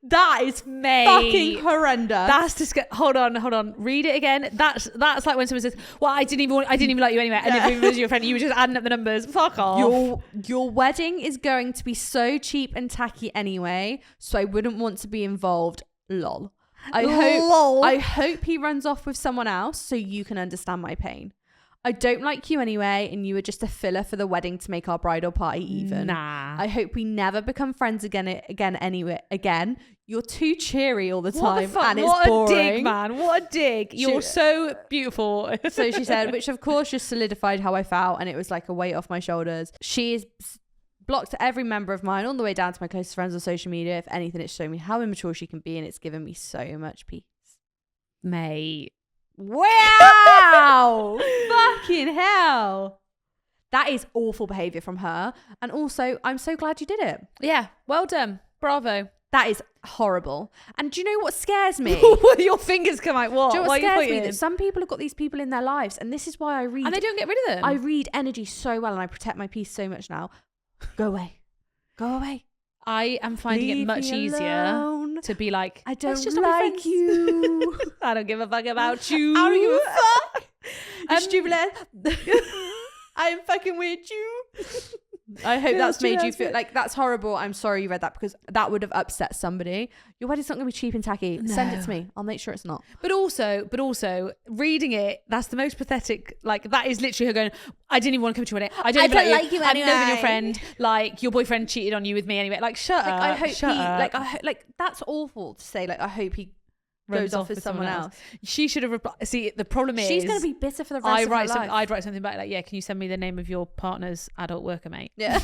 That is fucking horrendous. That's disgusting. Hold on. Read it again. That's like when someone says, "Well, I didn't even like you anyway," and if it was your friend, you were just adding up the numbers. Fuck off. Your wedding is going to be so cheap and tacky anyway, so I wouldn't want to be involved. Lol. I hope he runs off with someone else so you can understand my pain. I don't like you anyway, and you were just a filler for the wedding to make our bridal party even. Nah. I hope we never become friends again. You're too cheery all the time, What the fuck? and it's what boring. What a dig, man. What a dig. You're so beautiful. So she said, which of course just solidified how I felt, and it was like a weight off my shoulders. She is blocked every member of mine, all the way down to my closest friends on social media. If anything, it's shown me how immature she can be, and it's given me so much peace. Mate. Wow. Fucking hell. That is awful behaviour from her. And also, I'm so glad you did it. Yeah. Well done. Bravo. That is horrible. And do you know what scares me? Your fingers come out. What? Do you know what Why scares are you me? pointing? That some people have got these people in their lives, and this is why I read. And they don't get rid of them. I read energy so well, and I protect my peace so much now. Go away. Go away. I am finding it much easier to be like, I don't just not be like friends. you. I don't give a fuck about you. I don't give a fuck. You stupid ass. I am fucking with you. I hope that's made you feel like that's horrible. I'm sorry you read that, because that would have upset somebody. Your wedding's not going to be cheap and tacky. No. Send it to me. I'll make sure it's not. But also reading it, that's the most pathetic. Like, that is literally her going, I didn't even want to come to your wedding. I don't like you anyway. I'm never your friend. Like, your boyfriend cheated on you with me anyway. Like, shut up. I hope shut up. that's awful to say. Like, I hope he goes off with someone else. She should have replied. See, the problem is she's going to be bitter for the rest of her life. I'd write something back like, yeah, can you send me the name of your partner's adult worker, mate? Yeah.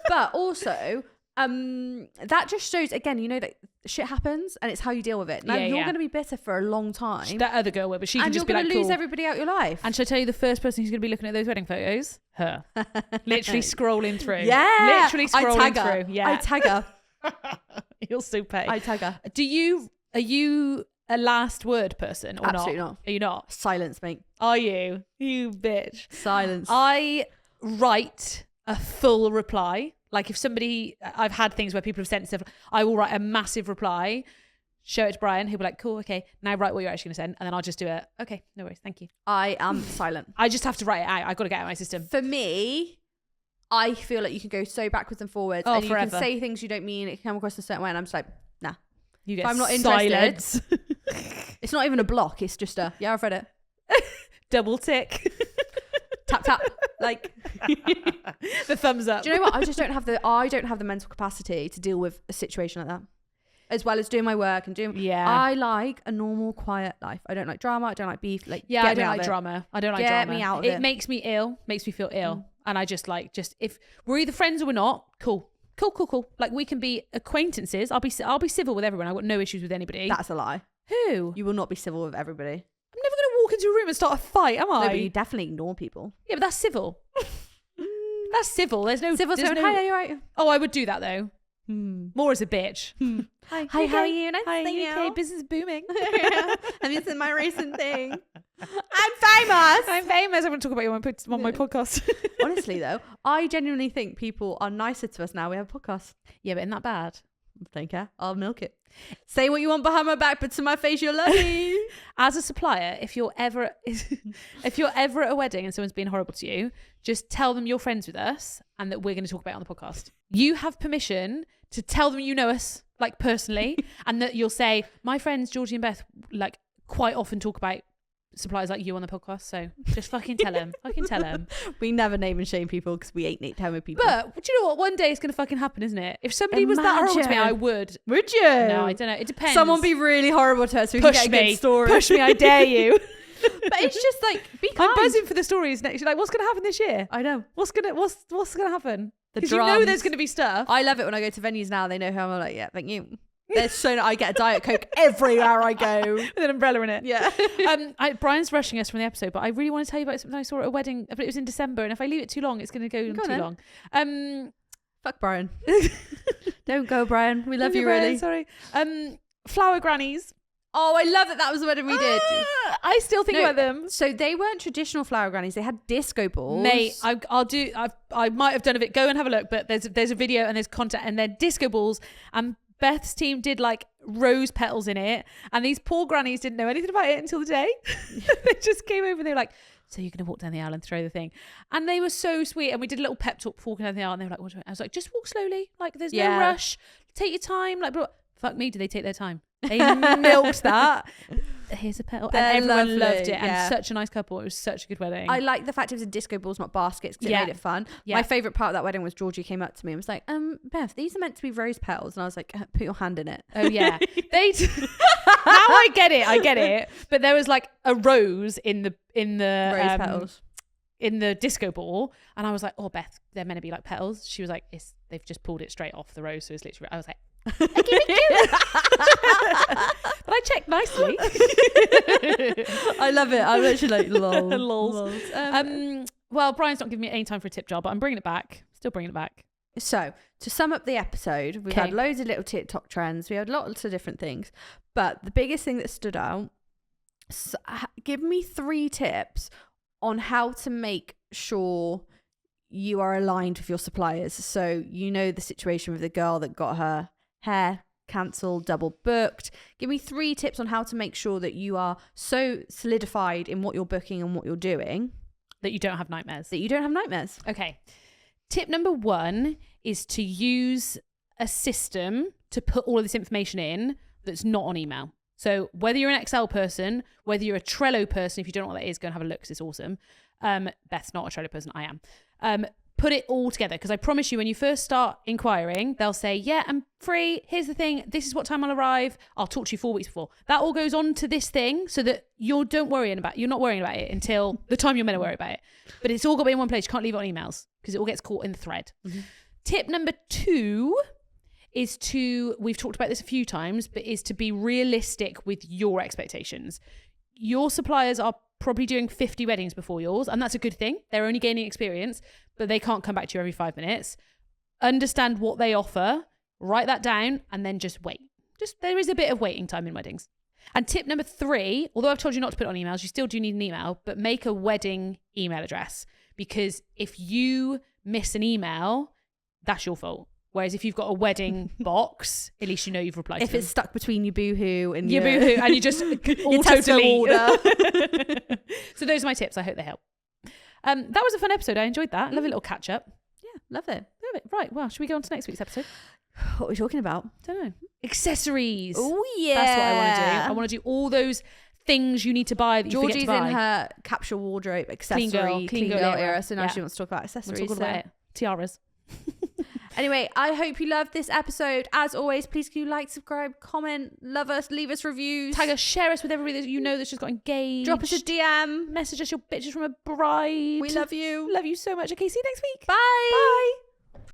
But also, that just shows, again, you know, that shit happens and it's how you deal with it. Now, you're going to be bitter for a long time. That other girl will, but she can just be like, and you're going to lose cool. everybody out your life. And should I tell you the first person who's going to be looking at those wedding photos? Her. Literally scrolling through. Yeah. Literally scrolling through. Yeah. I tag her. You're so petty. I tag her. Are you a last word person or Absolutely not? Are you not? Silence, mate. Are you? You bitch. Silence. I write a full reply. Like if somebody, I've had things where people have sent stuff, I will write a massive reply, show it to Brian, he'll be like, cool, okay, now write what you're actually going to send. And then I'll just do it. Okay, no worries, thank you. I am silent. I just have to write it out. I've got to get it out of my system. For me, I feel like you can go so backwards and forwards. Oh, and forever. you can say things you don't mean. It can come across a certain way. And I'm just like, nah. You get If I'm not silence. It's not even a block. It's just a, yeah, I've read it. Double tick. Tap, tap. Like, the thumbs up. do you know what? I don't have the mental capacity to deal with a situation like that. As well as doing my work and doing, Yeah. I like a normal, quiet life. I don't like drama. I don't like beef. Like, Yeah, get I don't me out like of it. drama. I don't like Get drama. me out of it it. makes me ill, makes me feel ill. And I just if we're either friends or we're not, cool. Like we can be acquaintances. I'll be civil with everyone. I've got no issues with anybody. That's a lie. Who? You will not be civil with everybody. I'm never going to walk into a room and start a fight, am I? No, but you definitely ignore people. Yeah, but that's civil. That's civil. There's no Civil, there's so, no... hi, are you right? Oh, I would do that though. More as a bitch. Hi, how are you? Nice Hi, to see UK you. business booming. And this is my recent thing. I'm famous. I'm famous. I want to talk about you on my podcast. Honestly, though, I genuinely think people are nicer to us now. We have a podcast. Yeah, but isn't that bad? Don't care. I'll milk it. Say what you want behind my back, but to my face, you're lovely. As a supplier, if you're ever at a wedding and someone's being horrible to you, just tell them you're friends with us and that we're going to talk about it on the podcast. You have permission to tell them you know us, like personally, and that you'll say, my friends Georgie and Beth like quite often talk about suppliers like you on the podcast, so just fucking tell them. Fucking tell them. We never name and shame people because we ain't telling people. But do you know what? One day it's going to fucking happen, isn't it? If somebody was that horrible to me, I would. Would you? No, I don't know. It depends. Someone be really horrible to us so we can Push get a me. good story. Push me, I dare you. But it's just like, be kind. I'm buzzing for the stories next year. Like, what's going to happen this year? I know. What's gonna happen? The Because you know drums. there's going to be stuff. I love it when I go to venues now. They know who I'm like, yeah, thank you. There's so I get a Diet Coke everywhere I go. With an umbrella in it. Yeah. Brian's rushing us from the episode, but I really want to tell you about something I saw at a wedding, but it was in December, and if I leave it too long, it's going to go on too long. Fuck Brian. Don't go, Brian. We love you, Brian, really. Sorry. Flower grannies. Oh, I love that was the wedding we did. I still think No, about them. So they weren't traditional flower grannies. They had disco balls. Mate, I might have done a bit. Go and have a look, but there's a video and there's content, and they're disco balls, and Beth's team did like rose petals in it, and these poor grannies didn't know anything about it until the day. They just came over and they were like, so you're going to walk down the aisle and throw the thing. And they were so sweet, and we did a little pep talk before walking down the aisle, and they were like, what do I was like, just walk slowly, like there's no rush, take your time. Like, bro, fuck me, did they take their time? They milked that. Here's a petal. They're and everyone lovely, loved it. yeah. And such a nice couple. It was such a good wedding. I like the fact it was a disco balls, not baskets, because it Yeah. made it fun. Yeah. My favourite part of that wedding was Georgie came up to me and was like, Beth, these are meant to be rose petals. And I was like, put your hand in it. Oh yeah. Now I get it. But there was like a rose in the Rose petals. in the disco ball, and I was like, oh Beth, they're meant to be like petals. She was like, they've just pulled it straight off the rose, so it's literally. I was like, but I checked nicely. I love it. I'm actually like, lol. Lols. Well, Brian's not giving me any time for a tip jar, but I'm bringing it back. Still bringing it back. So, to sum up the episode, we've had loads of little TikTok trends. We had lots of different things. But the biggest thing that stood out, give me 3 tips on how to make sure you are aligned with your suppliers. So, you know the situation with the girl that got her hair cancelled, double booked. Give me 3 tips on how to make sure that you are so solidified in what you're booking and what you're doing. That you don't have nightmares. That you don't have nightmares. Okay. Tip number 1 is to use a system to put all of this information in that's not on email. So whether you're an Excel person, whether you're a Trello person, if you don't know what that is, go and have a look because it's awesome. Beth's not a Trello person, I am. Put it all together, because I promise you when you first start inquiring, they'll say, yeah, I'm free. Here's the thing. This is what time I'll arrive. I'll talk to you 4 weeks before. That all goes on to this thing so that you're not worrying about it until the time you're meant to worry about it. But it's all got to be in one place. You can't leave it on emails because it all gets caught in the thread. Mm-hmm. Tip number 2 is we've talked about this a few times, but is to be realistic with your expectations. Your suppliers are probably doing 50 weddings before yours, and that's a good thing. They're only gaining experience, but they can't come back to you every 5 minutes. Understand what they offer, write that down, and then just wait. There is a bit of waiting time in weddings. And tip number 3, although I've told you not to put it on emails, you still do need an email, but make a wedding email address, because if you miss an email, that's your fault. Whereas if you've got a wedding box, at least you know you've replied If to them. it's stuck between your boohoo and your your boohoo and you just your Tesco order. So those are my tips. I hope they help. That was a fun episode. I enjoyed that. Love a little catch up. Yeah, love it. Love it. Right. Well, should we go on to next week's episode? What are we talking about? Don't know. Accessories. Oh yeah, That's what I want to do. I want to do all those things you need to buy that you Georgie's forget to buy. in her capsule wardrobe accessory clean girl era, so now she wants to talk about accessories. We'll talk about it. Tiaras. Anyway, I hope you loved this episode. As always, please do like, subscribe, comment, love us, leave us reviews, Tag us, share us with everybody that you know that's just got engaged. drop us a DM, message us your bitches from a bride. we love you. Love you so much. Okay, see you next week. Bye. Bye.